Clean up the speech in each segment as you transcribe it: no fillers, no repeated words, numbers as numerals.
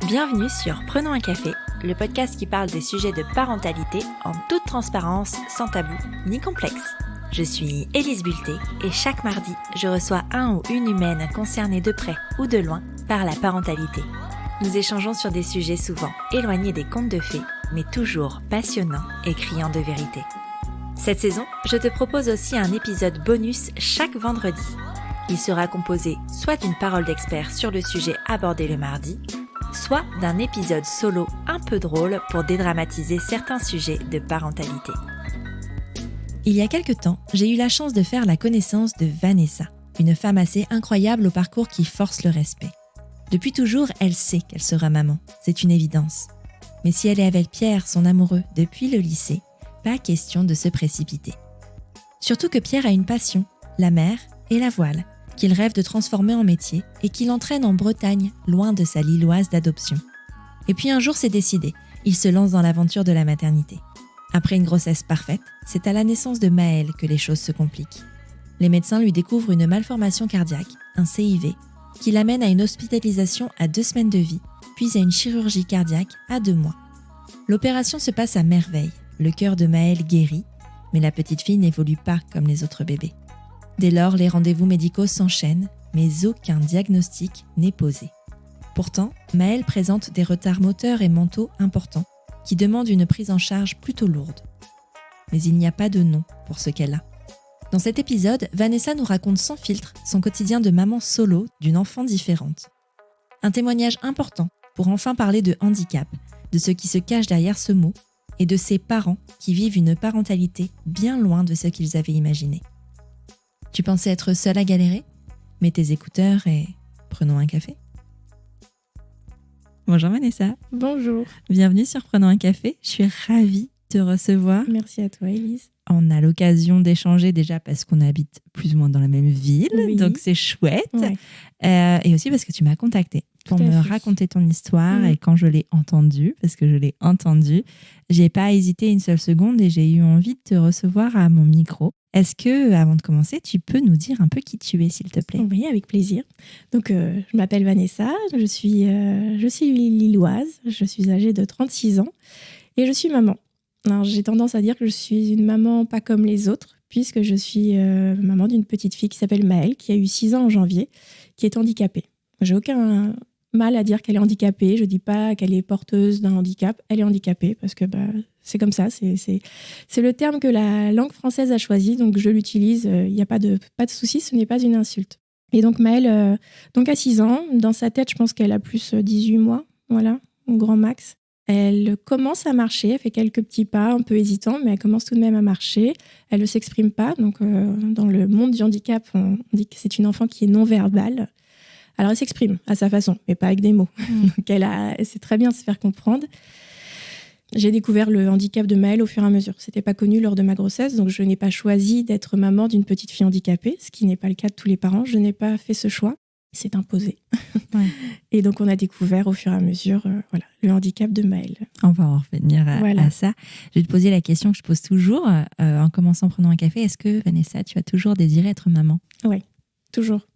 Bienvenue sur Prenons un café, le podcast qui parle des sujets de parentalité en toute transparence, sans tabou ni complexe. Je suis Élise Bulté et chaque mardi, je reçois un ou une humaine concernée de près ou de loin par la parentalité. Nous échangeons sur des sujets souvent éloignés des contes de fées, mais toujours passionnants et criants de vérité. Cette saison, je te propose aussi un épisode bonus chaque vendredi. Il sera composé soit d'une parole d'expert sur le sujet abordé le mardi, soit d'un épisode solo un peu drôle pour dédramatiser certains sujets de parentalité. Il y a quelque temps, j'ai eu la chance de faire la connaissance de Vanessa, une femme assez incroyable au parcours qui force le respect. Depuis toujours, elle sait qu'elle sera maman, c'est une évidence. Mais si elle est avec Pierre, son amoureux, depuis le lycée, pas question de se précipiter. Surtout que Pierre a une passion, la mer et la voile, qu'il rêve de transformer en métier et qui l'entraîne en Bretagne, loin de sa Lilloise d'adoption. Et puis un jour, c'est décidé, il se lance dans l'aventure de la maternité. Après une grossesse parfaite, c'est à la naissance de Maëlle que les choses se compliquent. Les médecins lui découvrent une malformation cardiaque, un CIV, qui l'amène à une hospitalisation à 2 semaines de vie, puis à une chirurgie cardiaque à 2 mois. L'opération se passe à merveille, le cœur de Maëlle guérit, mais la petite fille n'évolue pas comme les autres bébés. Dès lors, les rendez-vous médicaux s'enchaînent, mais aucun diagnostic n'est posé. Pourtant, Maëlle présente des retards moteurs et mentaux importants qui demandent une prise en charge plutôt lourde. Mais il n'y a pas de nom pour ce qu'elle a. Dans cet épisode, Vanessa nous raconte sans filtre son quotidien de maman solo d'une enfant différente. Un témoignage important pour enfin parler de handicap, de ce qui se cache derrière ce mot et de ses parents qui vivent une parentalité bien loin de ce qu'ils avaient imaginé. Tu pensais être seule à galérer ? Mets tes écouteurs et prenons un café. Bonjour Vanessa. Bonjour. Bienvenue sur Prenons un café. Je suis ravie de te recevoir. Merci à toi, Élise. On a l'occasion d'échanger déjà parce qu'on habite plus ou moins dans la même ville, oui. Donc c'est chouette. Ouais. Et aussi parce que tu m'as contactée pour me raconter ton histoire et quand je l'ai entendue, j'ai pas hésité une seule seconde et j'ai eu envie de te recevoir à mon micro. Est-ce que, avant de commencer, tu peux nous dire un peu qui tu es, s'il te plaît ? Oui, avec plaisir. Donc, je m'appelle Vanessa, je suis lilloise, je suis âgée de 36 ans et je suis maman. Alors, j'ai tendance à dire que je suis une maman pas comme les autres, puisque je suis maman d'une petite fille qui s'appelle Maëlle, qui a eu 6 ans en janvier, qui est handicapée. J'ai aucun mal à dire qu'elle est handicapée, je dis pas qu'elle est porteuse d'un handicap, elle est handicapée, parce que c'est comme ça, c'est le terme que la langue française a choisi, donc je l'utilise, il n'y a pas de souci, ce n'est pas une insulte. Et donc Maëlle, donc à 6 ans, dans sa tête, je pense qu'elle a plus 18 mois, voilà, au grand max. Elle commence à marcher, elle fait quelques petits pas un peu hésitants, mais elle commence tout de même à marcher. Elle ne s'exprime pas, donc dans le monde du handicap, on dit que c'est une enfant qui est non-verbale. Alors elle s'exprime à sa façon, mais pas avec des mots. Donc elle sait très bien se faire comprendre. J'ai découvert le handicap de Maëlle au fur et à mesure. C'était pas connu lors de ma grossesse, donc je n'ai pas choisi d'être maman d'une petite fille handicapée, ce qui n'est pas le cas de tous les parents. Je n'ai pas fait ce choix, c'est imposé. Ouais. Et donc on a découvert au fur et à mesure le handicap de Maëlle. On va en revenir à ça. Je vais te poser la question que je pose toujours en commençant Prenons un café. Est-ce que Vanessa, tu as toujours désiré être maman ? Oui, toujours.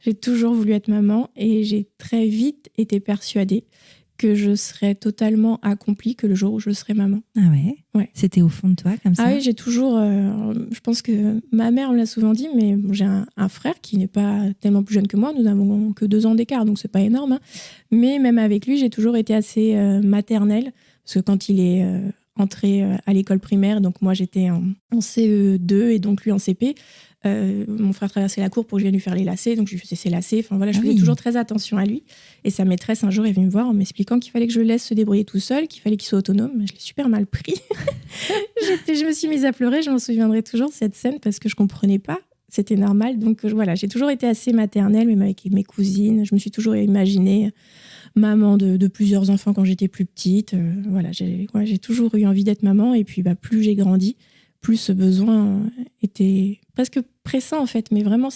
J'ai toujours voulu être maman et j'ai très vite été persuadée que je serais totalement accomplie que le jour où je serais maman. Ah ouais. C'était au fond de toi comme ça ? Ah oui, j'ai toujours... je pense que ma mère me l'a souvent dit, mais j'ai un frère qui n'est pas tellement plus jeune que moi. Nous n'avons que 2 ans d'écart, donc c'est pas énorme. Hein. Mais même avec lui, j'ai toujours été assez maternelle. Parce que quand il est entré à l'école primaire, donc moi j'étais en CE2 et donc lui en CP, mon frère traversait la cour pour que je vienne lui faire les lacets, donc je lui faisais ses lacets. Enfin voilà, je faisais toujours très attention à lui. Et sa maîtresse un jour est venue me voir en m'expliquant qu'il fallait que je le laisse se débrouiller tout seul, qu'il fallait qu'il soit autonome. Je l'ai super mal pris. Je me suis mise à pleurer, je m'en souviendrai toujours de cette scène parce que je comprenais pas. C'était normal. Donc voilà, j'ai toujours été assez maternelle, même avec mes cousines. Je me suis toujours imaginée maman de plusieurs enfants quand j'étais plus petite. J'ai toujours eu envie d'être maman. Et puis plus j'ai grandi, plus ce besoin était presque pressant en fait. Mais vraiment,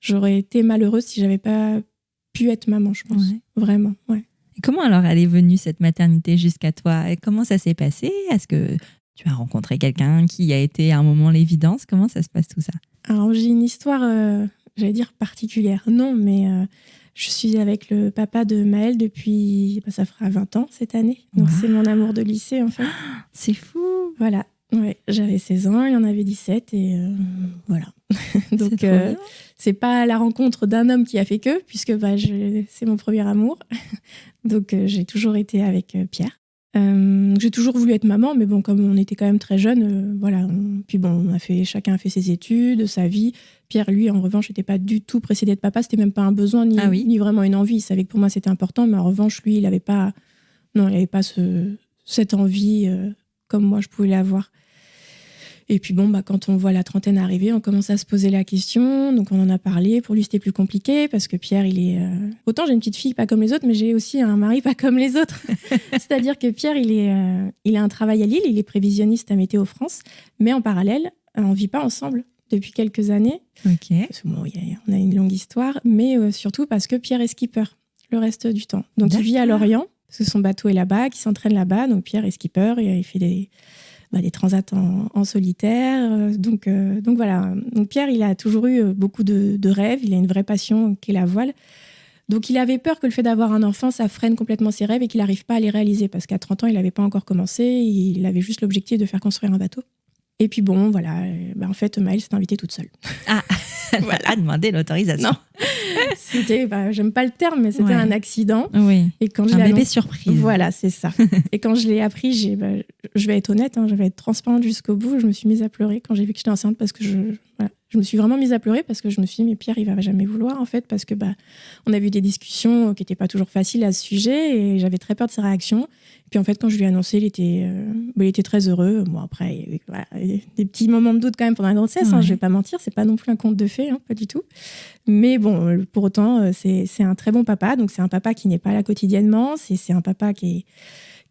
j'aurais été malheureuse si j'avais pas pu être maman, je pense. Ouais. Vraiment, ouais. Et comment alors elle est venue cette maternité jusqu'à toi ? Et comment ça s'est passé ? Est-ce que tu as rencontré quelqu'un qui a été à un moment l'évidence ? Comment ça se passe tout ça ? Alors j'ai une histoire, j'allais dire particulière. Non, mais Je suis avec le papa de Maël depuis, ça fera 20 ans cette année. Donc c'est mon amour de lycée en fait. C'est fou. Voilà. Ouais, j'avais 16 ans, il en avait 17 et voilà. Donc c'est pas la rencontre d'un homme qui a fait que, puisque c'est mon premier amour. Donc j'ai toujours été avec Pierre. J'ai toujours voulu être maman, mais bon, comme on était quand même très jeunes, voilà. Puis bon, chacun a fait ses études, sa vie. Pierre, lui, en revanche, n'était pas du tout pressé d'être papa. C'était même pas un besoin ni vraiment une envie. Il savait que pour moi c'était important, mais en revanche, lui, il n'avait pas cette envie comme moi je pouvais l'avoir. Et puis bon, quand on voit la trentaine arriver, on commence à se poser la question. Donc on en a parlé. Pour lui, c'était plus compliqué parce que Pierre, il est... Autant j'ai une petite fille pas comme les autres, mais j'ai aussi un mari pas comme les autres. C'est-à-dire que Pierre, il a un travail à Lille, il est prévisionniste à Météo France, mais en parallèle, on ne vit pas ensemble depuis quelques années. Ok. Bon, on a une longue histoire, mais surtout parce que Pierre est skipper le reste du temps. Donc il vit à Lorient, parce que son bateau est là-bas, qu'il s'entraîne là-bas. Donc Pierre est skipper et il fait des transats en solitaire. Donc voilà. Donc Pierre, il a toujours eu beaucoup de rêves. Il a une vraie passion qui est la voile. Donc il avait peur que le fait d'avoir un enfant, ça freine complètement ses rêves et qu'il n'arrive pas à les réaliser. Parce qu'à 30 ans, il n'avait pas encore commencé. Il avait juste l'objectif de faire construire un bateau. Et puis bon, voilà. En fait, Maëlle s'est invitée toute seule. Ah, voilà, demander l'autorisation. Non. C'était, j'aime pas le terme, mais c'était un accident. Oui. Et quand un bébé surprise. Voilà, c'est ça. Et quand je l'ai appris, je vais être honnête, je vais être transparente jusqu'au bout. Je me suis mise à pleurer quand j'ai vu que j'étais enceinte parce que je me suis vraiment mise à pleurer parce que je me suis dit, mais Pierre, il va jamais vouloir en fait, parce que on a eu des discussions qui n'étaient pas toujours faciles à ce sujet et j'avais très peur de ses réactions. Et puis en fait, quand je lui ai annoncé, il était très heureux. Bon, après, il y a des petits moments de doute quand même pendant la grossesse, je vais pas mentir, c'est pas non plus un conte de fées, pas du tout. Mais bon, pour autant, c'est un très bon papa. Donc c'est un papa qui n'est pas là quotidiennement, c'est un papa qui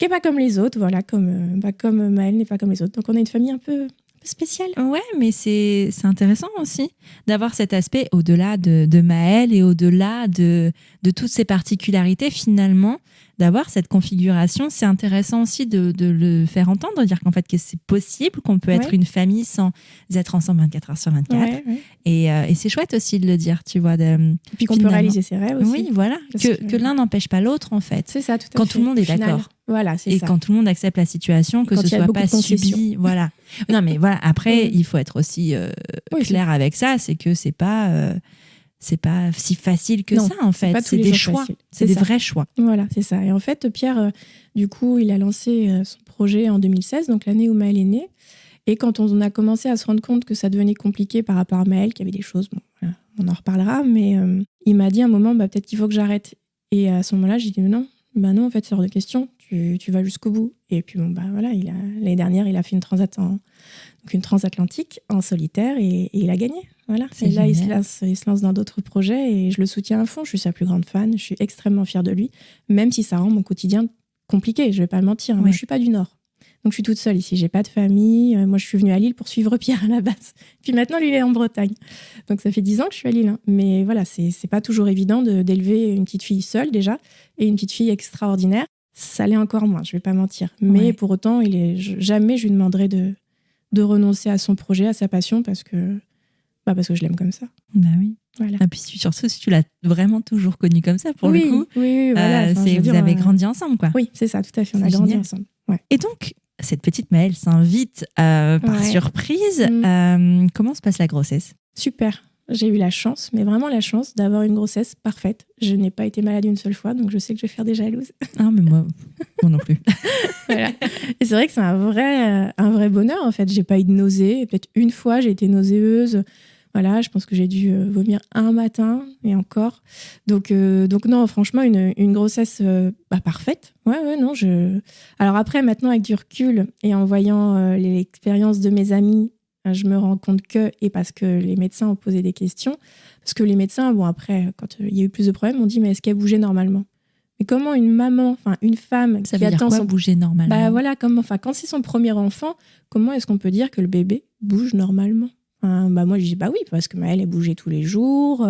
est pas comme les autres, voilà, comme Maëlle n'est pas comme les autres. Donc on a une famille un peu spéciale. Ouais, mais c'est intéressant aussi d'avoir cet aspect au-delà de Maëlle et au-delà de toutes ces particularités finalement, d'avoir cette configuration. C'est intéressant aussi de le faire entendre, dire qu'en fait que c'est possible, qu'on peut être une famille sans être ensemble 24 heures sur 24. Ouais. Et c'est chouette aussi de le dire, tu vois. Et puis qu'on peut réaliser ses rêves aussi. Oui, voilà. Que l'un n'empêche pas l'autre en fait. C'est ça, tout à fait. Quand tout le monde est d'accord. Voilà, c'est ça. Et quand tout le monde accepte la situation, que ce soit pas subi. Voilà. Non, mais voilà. Après, il faut être aussi clair avec ça. C'est que c'est pas si facile que ça, en fait. C'est des choix. C'est des vrais choix. Voilà, c'est ça. Et en fait, Pierre, du coup, il a lancé son projet en 2016, donc l'année où Maëlle est née. Et quand on a commencé à se rendre compte que ça devenait compliqué par rapport à Maëlle, qu'il y avait des choses, on en reparlera, mais il m'a dit à un moment, peut-être qu'il faut que j'arrête. Et à ce moment-là, j'ai dit non, en fait, c'est hors de question. Tu vas jusqu'au bout. Et puis voilà, l'année dernière, il a fait une transatlantique en solitaire et il a gagné. Voilà. Et là, il se lance dans d'autres projets et je le soutiens à fond. Je suis sa plus grande fan. Je suis extrêmement fière de lui, même si ça rend mon quotidien compliqué. Je vais pas le mentir. Moi, je suis pas du Nord. Donc, je suis toute seule ici. J'ai pas de famille. Moi, je suis venue à Lille pour suivre Pierre à la base. Puis maintenant, lui, il est en Bretagne. Donc, ça fait 10 ans que je suis à Lille. Mais voilà, c'est pas toujours évident d'élever une petite fille seule déjà et une petite fille extraordinaire. Ça l'est encore moins, je vais pas mentir. Mais pour autant, jamais je lui demanderai de renoncer à son projet, à sa passion, parce que je l'aime comme ça. Bah oui. Voilà. Et puis surtout, si tu l'as vraiment toujours connu comme ça, pour le coup. Oui, voilà. Vous avez grandi ensemble, quoi. Oui, c'est ça, tout à fait. On a grandi ensemble. Ouais. Et donc, cette petite Maëlle s'invite par surprise. Comment se passe la grossesse ? Super. J'ai eu la chance, mais vraiment la chance d'avoir une grossesse parfaite. Je n'ai pas été malade une seule fois, donc je sais que je vais faire des jalouses. Ah, mais moi non plus. Voilà. Et c'est vrai que c'est un vrai bonheur, en fait. J'ai pas eu de nausées. Peut-être une fois, j'ai été nauséeuse. Voilà, je pense que j'ai dû vomir un matin, et encore. Donc non, franchement, une grossesse parfaite. Ouais, non. Alors après, maintenant, avec du recul, et en voyant l'expérience de mes amis, je me rends compte et parce que les médecins ont posé des questions, parce que les médecins, après, quand il y a eu plus de problèmes, ont dit, mais est-ce qu'elle bougeait normalement ? Mais comment une maman, une femme ça qui attend son bouger normalement ? Voilà, quand c'est son premier enfant, comment est-ce qu'on peut dire que le bébé bouge normalement ? Moi, je dis oui, parce que Maëlle, elle bougeait tous les jours,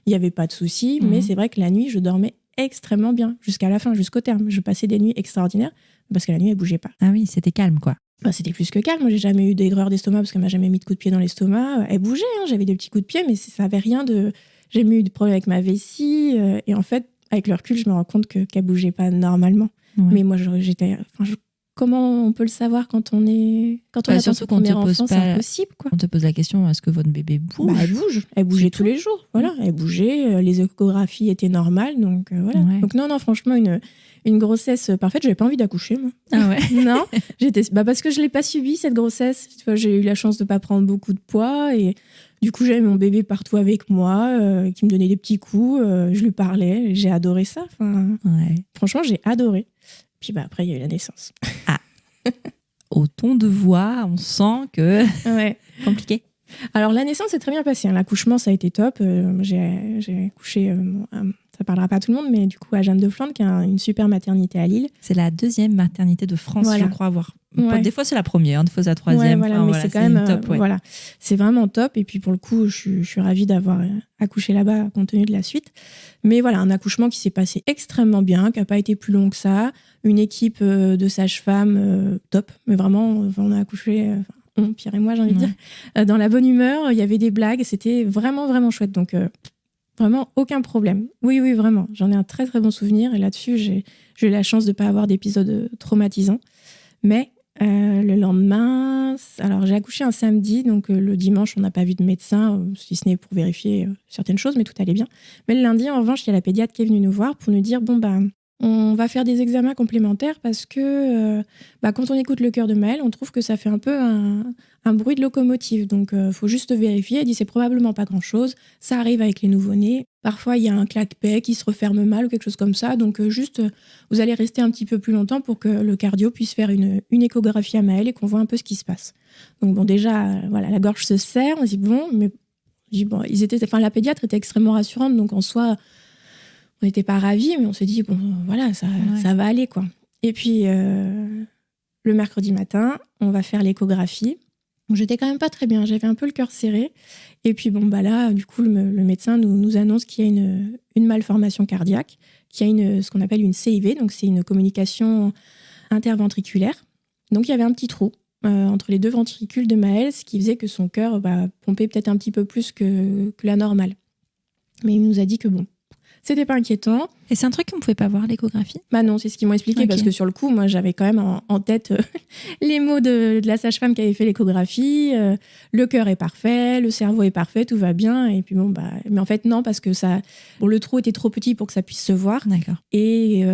il n'y avait pas de souci, mais c'est vrai que la nuit, je dormais extrêmement bien, jusqu'à la fin, jusqu'au terme. Je passais des nuits extraordinaires, parce que la nuit, elle bougeait pas. Ah oui, c'était calme, quoi. C'était plus que calme. Moi, j'ai jamais eu d'aigreur d'estomac parce qu'elle m'a jamais mis de coup de pied dans l'estomac. Elle bougeait, j'avais des petits coups de pied, mais ça avait rien de. J'ai eu des problèmes avec ma vessie. Et en fait, avec le recul, je me rends compte qu'elle bougeait pas normalement. Ouais. Mais moi, comment on peut le savoir quand on attend son premier enfant, c'est impossible, quoi. On te pose la question, est-ce que votre bébé bouge? Elle bouge. Elle bougeait tous les jours. Voilà, elle bougeait. Les échographies étaient normales. Donc, voilà. Ouais. Donc, non, franchement, une grossesse parfaite. J'avais pas envie d'accoucher, moi. Ah ouais. Non, parce que je l'ai pas subie, cette grossesse. Tu vois, j'ai eu la chance de pas prendre beaucoup de poids. Et du coup, j'avais mon bébé partout avec moi, qui me donnait des petits coups. Je lui parlais. J'ai adoré ça. Ouais. Franchement, j'ai adoré. Puis après, il y a eu la naissance. Ah. Au ton de voix, on sent que Ouais. compliqué. Alors, la naissance s'est très bien passée. L'accouchement, ça a été top. J'ai accouché, ça parlera pas à tout le monde, mais du coup, à Jeanne de Flandre, qui a une super maternité à Lille. C'est la 2e maternité de France, Voilà. je crois avoir. Ouais. Des fois, c'est la première, des fois, c'est la 3e. Ouais, voilà, mais c'est quand même top. Ouais. Voilà, c'est vraiment top. Et puis, pour le coup, je suis ravie d'avoir accouché là-bas, compte tenu de la suite. Mais voilà, un accouchement qui s'est passé extrêmement bien, qui n'a pas été plus long que ça. Une équipe de sages-femmes top. Mais vraiment, on a accouché... Pierre et moi, j'ai envie de dire, dans la bonne humeur, il y avait des blagues, c'était vraiment, vraiment chouette. Donc, vraiment, aucun problème. Oui, vraiment. J'en ai un très, très bon souvenir. Et là-dessus, j'ai eu la chance de ne pas avoir d'épisode traumatisant. Mais le lendemain, alors j'ai accouché un samedi, donc le dimanche, on n'a pas vu de médecin, si ce n'est pour vérifier certaines choses, mais tout allait bien. Mais le lundi, en revanche, il y a la pédiatre qui est venue nous voir pour nous dire, on va faire des examens complémentaires parce que quand on écoute le cœur de Maëlle, on trouve que ça fait un peu un bruit de locomotive. Donc, faut juste vérifier. Elle dit, c'est probablement pas grand-chose. Ça arrive avec les nouveau-nés. Parfois, il y a un claque-paix qui se referme mal ou quelque chose comme ça. Donc, vous allez rester un petit peu plus longtemps pour que le cardio puisse faire une échographie à Maëlle et qu'on voit un peu ce qui se passe. Donc, déjà, la gorge se serre. On se dit, la pédiatre était extrêmement rassurante. Donc, en soi... On n'était pas ravis, mais on s'est dit, ça va aller, quoi. Et puis, le mercredi matin, on va faire l'échographie. Donc, j'étais quand même pas très bien, j'avais un peu le cœur serré. Et puis, là, du coup, le médecin nous annonce qu'il y a une malformation cardiaque, qu'il y a ce qu'on appelle une CIV, donc c'est une communication interventriculaire. Donc, il y avait un petit trou entre les deux ventricules de Maëlle, ce qui faisait que son cœur pompait peut-être un petit peu plus que la normale. Mais il nous a dit que c'était pas inquiétant. Et c'est un truc qu'on ne pouvait pas voir, l'échographie? Non, c'est ce qu'ils m'ont expliqué, parce que sur le coup, moi, j'avais quand même en tête les mots de la sage-femme qui avait fait l'échographie. Le cœur est parfait, le cerveau est parfait, tout va bien. Et puis mais en fait, non, parce que le trou était trop petit pour que ça puisse se voir. D'accord. Et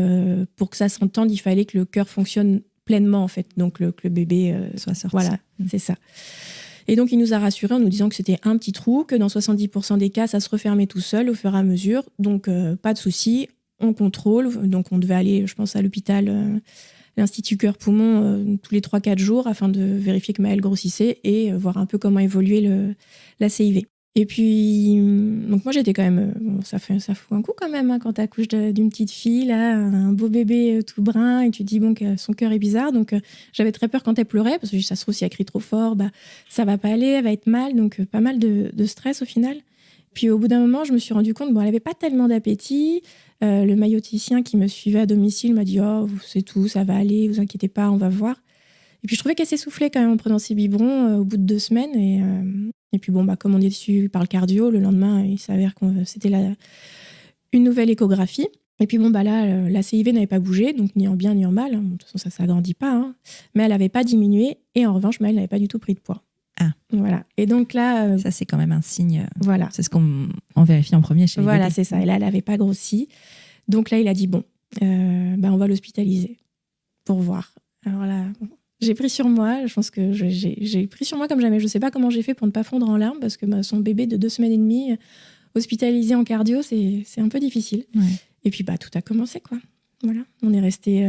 pour que ça s'entende, il fallait que le cœur fonctionne pleinement, en fait. Donc, que le bébé soit sorti. Voilà, c'est ça. Et donc, il nous a rassurés en nous disant que c'était un petit trou, que dans 70% des cas, ça se refermait tout seul au fur et à mesure. Donc, pas de souci, on contrôle. Donc, on devait aller, je pense, à l'hôpital, l'Institut Cœur-Poumon, tous les 3-4 jours afin de vérifier que Maëlle grossissait et voir un peu comment évoluait la CIV. Et puis, donc moi, j'étais quand même... ça fout un coup quand même, quand tu accouches d'une petite fille, là, un beau bébé tout brun, et tu te dis que son cœur est bizarre. Donc, j'avais très peur quand elle pleurait, parce que ça se trouve, si elle crie trop fort, ça va pas aller, elle va être mal. Donc, pas mal de stress au final. Puis, au bout d'un moment, je me suis rendu compte, elle avait pas tellement d'appétit. Le maïoticien qui me suivait à domicile m'a dit « Oh, c'est tout, ça va aller, vous inquiétez pas, on va voir ». Et puis, je trouvais qu'elle s'essoufflait quand même en prenant ses biberons au bout de 2 semaines. Et puis, comme on est suivi par le cardio, le lendemain, il s'avère que c'était une nouvelle échographie. Et puis, là, la CIV n'avait pas bougé, donc ni en bien ni en mal. De toute façon, ça ne s'agrandit pas. Mais elle n'avait pas diminué. Et en revanche, elle n'avait pas du tout pris de poids. Ah. Voilà. Et donc là... ça, c'est quand même un signe. Voilà. C'est ce qu'on vérifie en premier chez les bébés. Voilà, c'est ça. Et là, elle n'avait pas grossi. Donc là, il a dit, on va l'hospitaliser pour voir. Alors là... J'ai pris sur moi, je pense que j'ai pris sur moi comme jamais. Je ne sais pas comment j'ai fait pour ne pas fondre en larmes, parce que son bébé de 2 semaines et demie, hospitalisé en cardio, c'est un peu difficile. Ouais. Et puis tout a commencé, quoi. Voilà. On est resté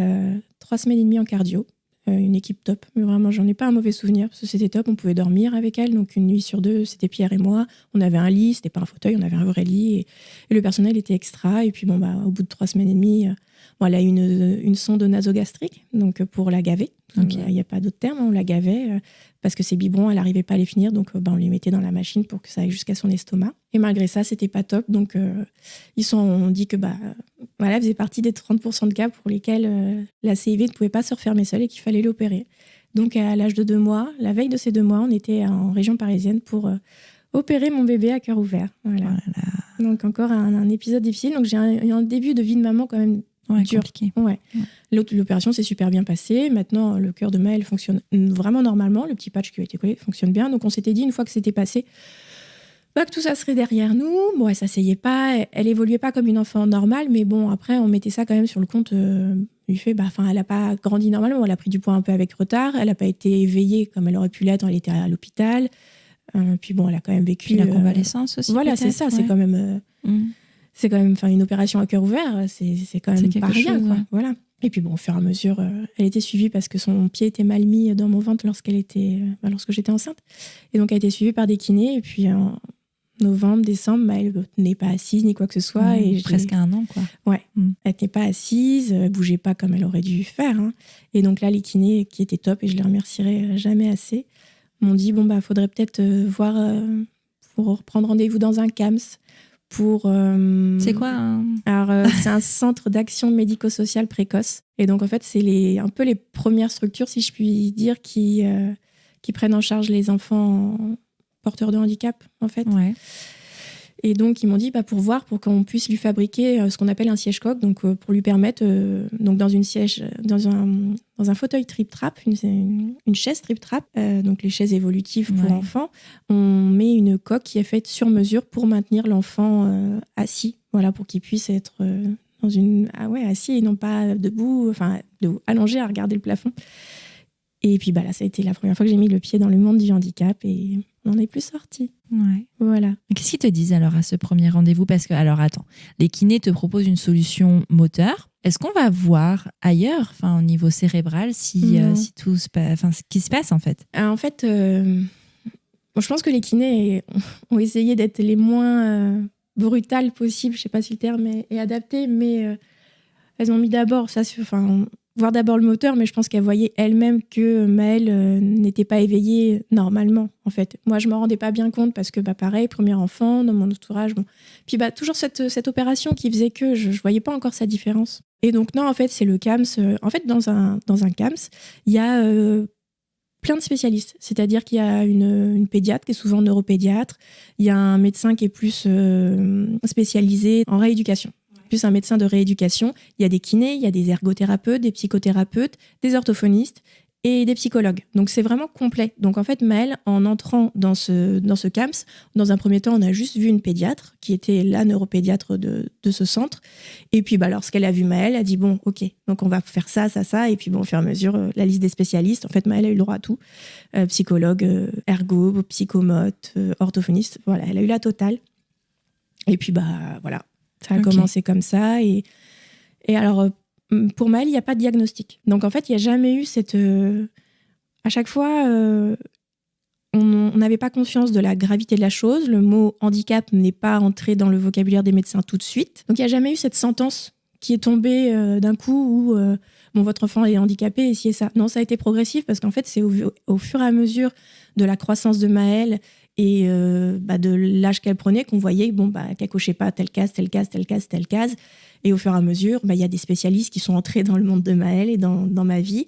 3 semaines et demie en cardio, une équipe top. Mais vraiment, j'en ai pas un mauvais souvenir, parce que c'était top, on pouvait dormir avec elle. Donc une nuit sur 2, c'était Pierre et moi. On avait un lit, c'était pas un fauteuil, on avait un vrai lit. Et le personnel était extra. Et puis au bout de 3 semaines et demie, elle a eu une sonde nasogastrique, donc pour la gaver. Okay. Il n'y a pas d'autre terme, on la gavait parce que ses biberons, elle n'arrivait pas à les finir, donc on les mettait dans la machine pour que ça aille jusqu'à son estomac. Et malgré ça, c'était pas top, donc ils ont dit que elle faisait partie des 30% de cas pour lesquels la CIV ne pouvait pas se refermer seule et qu'il fallait l'opérer. Donc à l'âge de 2 mois, la veille de ces 2 mois, on était en région parisienne pour opérer mon bébé à cœur ouvert. Voilà. Donc encore un épisode difficile. Donc j'ai un début de vie de maman quand même dur. Compliqué. Ouais. L'opération s'est super bien passée. Maintenant, le cœur de Maëlle fonctionne vraiment normalement. Le petit patch qui a été collé fonctionne bien. Donc on s'était dit, une fois que c'était passé, que tout ça serait derrière nous. Bon, elle s'asseyait pas, elle évoluait pas comme une enfant normale, mais bon, après, on mettait ça quand même sur le compte du fait, elle a pas grandi normalement, elle a pris du poids un peu avec retard, elle a pas été éveillée comme elle aurait pu l'être, elle était à l'hôpital. Puis bon, elle a quand même vécu... Puis la convalescence aussi. Voilà, c'est ça, c'est quand même... C'est quand même une opération à cœur ouvert, c'est quand même pas rien, quoi. Voilà. Et puis bon, au fur et à mesure, elle était suivie parce que son pied était mal mis dans mon ventre lorsque j'étais enceinte. Et donc, elle a été suivie par des kinés. Et puis, en novembre, décembre, elle n'est pas assise ni quoi que ce soit. Et presque 1 an, quoi. Ouais. Elle n'était pas assise, elle bougeait pas comme elle aurait dû faire. Hein. Et donc là, les kinés, qui étaient top, et je les remercierai jamais assez, m'ont dit, faudrait peut-être voir pour prendre rendez-vous dans un CAMS. C'est quoi Alors, c'est un centre d'action médico-sociale précoce. Et donc, en fait, c'est un peu les premières structures, si je puis dire, qui prennent en charge les enfants porteurs de handicap, en fait. Ouais. Et donc, ils m'ont dit, pour qu'on puisse lui fabriquer ce qu'on appelle un siège-coque, donc pour lui permettre, donc dans un fauteuil trip-trap, une chaise trip-trap, donc les chaises évolutives pour enfants, on met une coque qui est faite sur mesure pour maintenir l'enfant assis, voilà, pour qu'il puisse être assis et non pas debout, allongé à regarder le plafond. Et puis là, ça a été la première fois que j'ai mis le pied dans le monde du handicap et on n'en est plus sorti. Ouais. Voilà. Qu'est-ce qu'ils te disent alors à ce premier rendez-vous ? Parce que, alors attends, les kinés te proposent une solution moteur. Est-ce qu'on va voir ailleurs, au niveau cérébral, si tout se passe, ce qui se passe en fait ? En fait, je pense que les kinés ont essayé d'être les moins brutales possibles, je ne sais pas si le terme est adapté, mais elles ont mis d'abord ça voir d'abord le moteur, mais je pense qu'elle voyait elle-même que Maëlle n'était pas éveillée normalement, en fait. Moi, je ne me rendais pas bien compte parce que, pareil, premier enfant, dans mon entourage. Bon. Puis, toujours cette opération qui faisait que je ne voyais pas encore sa différence. Et donc, non, en fait, c'est le CAMS. En fait, dans un CAMS, il y a plein de spécialistes. C'est-à-dire qu'il y a une pédiatre qui est souvent neuropédiatre. Il y a un médecin qui est plus spécialisé en rééducation. Plus un médecin de rééducation. Il y a des kinés, il y a des ergothérapeutes, des psychothérapeutes, des orthophonistes et des psychologues. Donc, c'est vraiment complet. Donc, en fait, Maëlle, en entrant dans ce CAMS, dans un premier temps, on a juste vu une pédiatre qui était la neuropédiatre de ce centre. Et puis, lorsqu'elle a vu Maëlle, elle a dit, bon, OK, donc on va faire ça, ça, ça. Et puis, au fur et à mesure, la liste des spécialistes. En fait, Maëlle a eu le droit à tout. Psychologue, ergo, psychomote, orthophoniste. Voilà, elle a eu la totale. Et puis, voilà. Ça a commencé comme ça. Et alors, pour Maëlle, il n'y a pas de diagnostic. Donc, en fait, il n'y a jamais eu cette... à chaque fois, on n'avait pas conscience de la gravité de la chose. Le mot handicap n'est pas entré dans le vocabulaire des médecins tout de suite. Donc, il n'y a jamais eu cette sentence qui est tombée d'un coup où votre enfant est handicapé et ci et ça. Non, ça a été progressif parce qu'en fait, c'est au fur et à mesure de la croissance de Maëlle et de l'âge qu'elle prenait qu'on voyait qu'elle cochait pas telle case, telle case, telle case, telle case. Et au fur et à mesure, y a des spécialistes qui sont entrés dans le monde de Maëlle et dans ma vie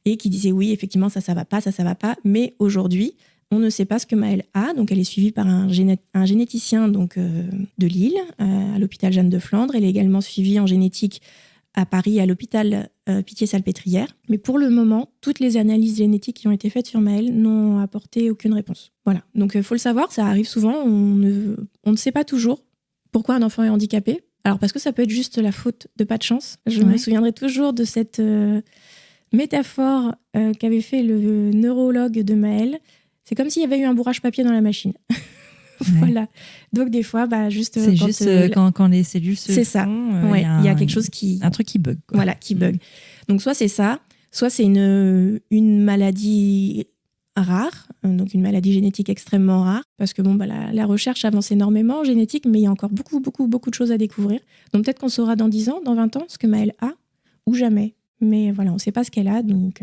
et qui disaient oui, effectivement, ça va pas, ça va pas. Mais aujourd'hui, on ne sait pas ce que Maëlle a. Donc, elle est suivie par un généticien de Lille, à l'hôpital Jeanne de Flandre. Elle est également suivie en génétique à Paris, à l'hôpital Pitié-Salpêtrière. Mais pour le moment, toutes les analyses génétiques qui ont été faites sur Maëlle n'ont apporté aucune réponse. Voilà. Donc, il faut le savoir, ça arrive souvent. On ne sait pas toujours pourquoi un enfant est handicapé. Alors, parce que ça peut être juste la faute de pas de chance. Je me souviendrai toujours de cette métaphore qu'avait fait le neurologue de Maëlle. C'est comme s'il y avait eu un bourrage papier dans la machine. Voilà. Donc, des fois, juste... C'est juste quand les cellules se c'est font, ça. Il y a quelque chose qui... Un truc qui bug. Quoi. Voilà, qui bug. Donc, soit c'est ça, soit c'est une maladie rare, donc une maladie génétique extrêmement rare, parce que la recherche avance énormément en génétique, mais il y a encore beaucoup, beaucoup, beaucoup de choses à découvrir. Donc, peut-être qu'on saura dans 10 ans, dans 20 ans, ce que Maëlle a, ou jamais. Mais voilà, on ne sait pas ce qu'elle a, donc...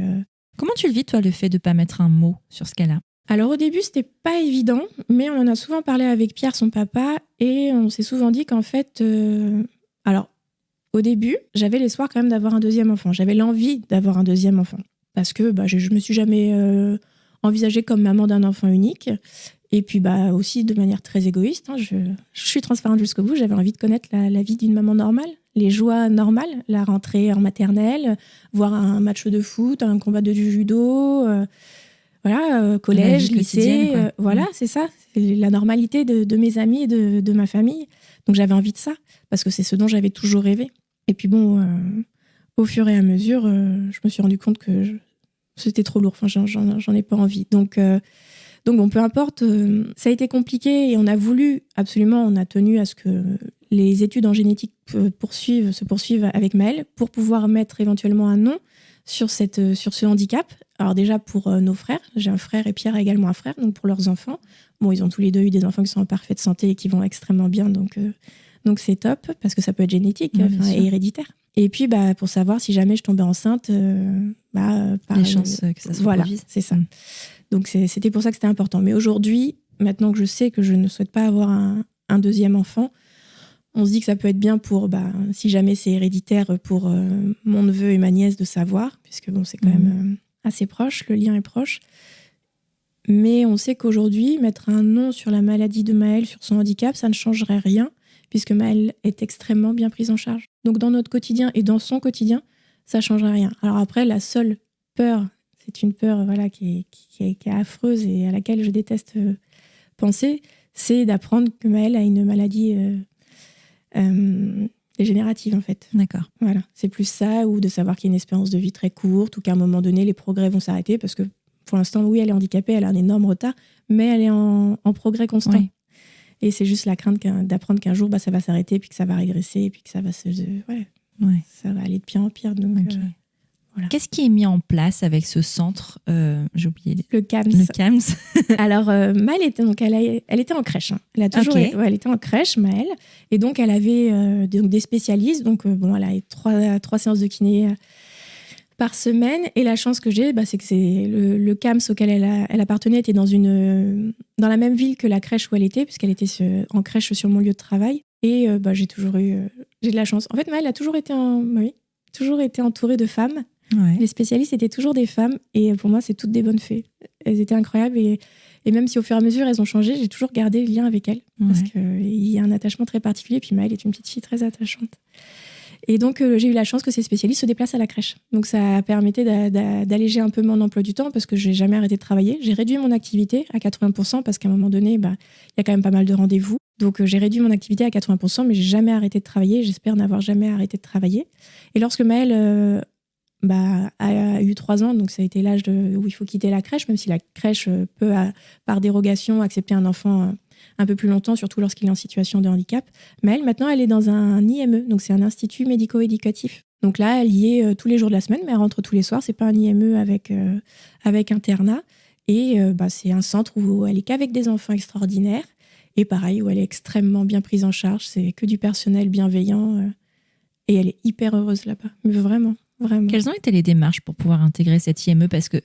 Comment tu le vis, toi, le fait de ne pas mettre un mot sur ce qu'elle a ? Alors au début, c'était pas évident, mais on en a souvent parlé avec Pierre, son papa, et on s'est souvent dit qu'en fait... Alors, au début, j'avais l'espoir quand même d'avoir un deuxième enfant. J'avais l'envie d'avoir un deuxième enfant. Parce que je me suis jamais envisagée comme maman d'un enfant unique. Et puis aussi de manière très égoïste, hein, je suis transparente jusqu'au bout, j'avais envie de connaître la vie d'une maman normale, les joies normales, la rentrée en maternelle, voir un match de foot, un combat de judo, collège, lycée, voilà, c'est ça, c'est la normalité de mes amis et de ma famille. Donc j'avais envie de ça, parce que c'est ce dont j'avais toujours rêvé. Et puis au fur et à mesure, je me suis rendu compte que c'était trop lourd, enfin, j'en ai pas envie. Donc bon, peu importe, ça a été compliqué et on a tenu à ce que les études en génétique se poursuivent avec Maëlle pour pouvoir mettre éventuellement un nom sur ce handicap. Alors déjà pour nos frères, j'ai un frère et Pierre a également un frère, donc pour leurs enfants. Bon, ils ont tous les deux eu des enfants qui sont en parfaite santé et qui vont extrêmement bien, donc c'est top parce que ça peut être génétique et héréditaire. Et puis pour savoir si jamais je tombais enceinte, les chances que ça se voilà, produise. c'est ça. Donc c'était pour ça que c'était important. Mais aujourd'hui, maintenant que je sais que je ne souhaite pas avoir un deuxième enfant, on se dit que ça peut être bien pour, si jamais c'est héréditaire, pour mon neveu et ma nièce de savoir, puisque bon, c'est quand même assez proche, le lien est proche. Mais on sait qu'aujourd'hui, mettre un nom sur la maladie de Maëlle, sur son handicap, ça ne changerait rien, puisque Maëlle est extrêmement bien prise en charge. Donc dans notre quotidien et dans son quotidien, ça ne changerait rien. Alors après, la seule peur, c'est une peur qui est affreuse et à laquelle je déteste penser, c'est d'apprendre que Maëlle a une maladie dégénérative en fait. D'accord. Voilà, c'est plus ça, ou de savoir qu'il y a une espérance de vie très courte, ou qu'à un moment donné, les progrès vont s'arrêter, parce que pour l'instant, oui, elle est handicapée, elle a un énorme retard, mais elle est en progrès constant. Oui. Et c'est juste la crainte d'apprendre qu'un jour, ça va s'arrêter, puis que ça va régresser, et puis que ça va ça va aller de pire en pire. Donc, okay. Voilà. Qu'est-ce qui est mis en place avec ce centre j'ai oublié le CAMS. Le CAMS. Alors, Maëlle elle était en crèche. Hein. Elle a toujours, elle était en crèche, Maëlle. Et donc, elle avait des spécialistes. Donc, elle a 3 séances de kiné par semaine. Et la chance que j'ai, c'est que c'est le CAMS auquel elle appartenait était dans la même ville que la crèche où elle était, puisqu'elle était en crèche sur mon lieu de travail. Et j'ai de la chance. En fait, Maëlle a toujours été entourée de femmes. Ouais. Les spécialistes étaient toujours des femmes et pour moi, c'est toutes des bonnes fées. Elles étaient incroyables et même si au fur et à mesure, elles ont changé, j'ai toujours gardé le lien avec elles parce qu'il y a un attachement très particulier. Puis Maëlle est une petite fille très attachante. Et donc, j'ai eu la chance que ces spécialistes se déplacent à la crèche. Donc, ça permettait d'alléger un peu mon emploi du temps parce que je n'ai jamais arrêté de travailler. J'ai réduit mon activité à 80% parce qu'à un moment donné, il y a quand même pas mal de rendez-vous. Donc, j'ai réduit mon activité à 80%, mais je n'ai jamais arrêté de travailler. J'espère n'avoir jamais arrêté de travailler. Et lorsque Maëlle a eu 3 ans, donc ça a été l'âge où il faut quitter la crèche, même si la crèche peut, par dérogation, accepter un enfant un peu plus longtemps, surtout lorsqu'il est en situation de handicap. Mais maintenant, elle est dans un IME, donc c'est un institut médico-éducatif. Donc là, elle y est tous les jours de la semaine, mais elle rentre tous les soirs. C'est pas un IME avec internat. Et c'est un centre où elle est qu'avec des enfants extraordinaires. Et pareil, où elle est extrêmement bien prise en charge. C'est que du personnel bienveillant. Et elle est hyper heureuse là-bas. Mais vraiment. Vraiment. Quelles ont été les démarches pour pouvoir intégrer cette IME ? Parce que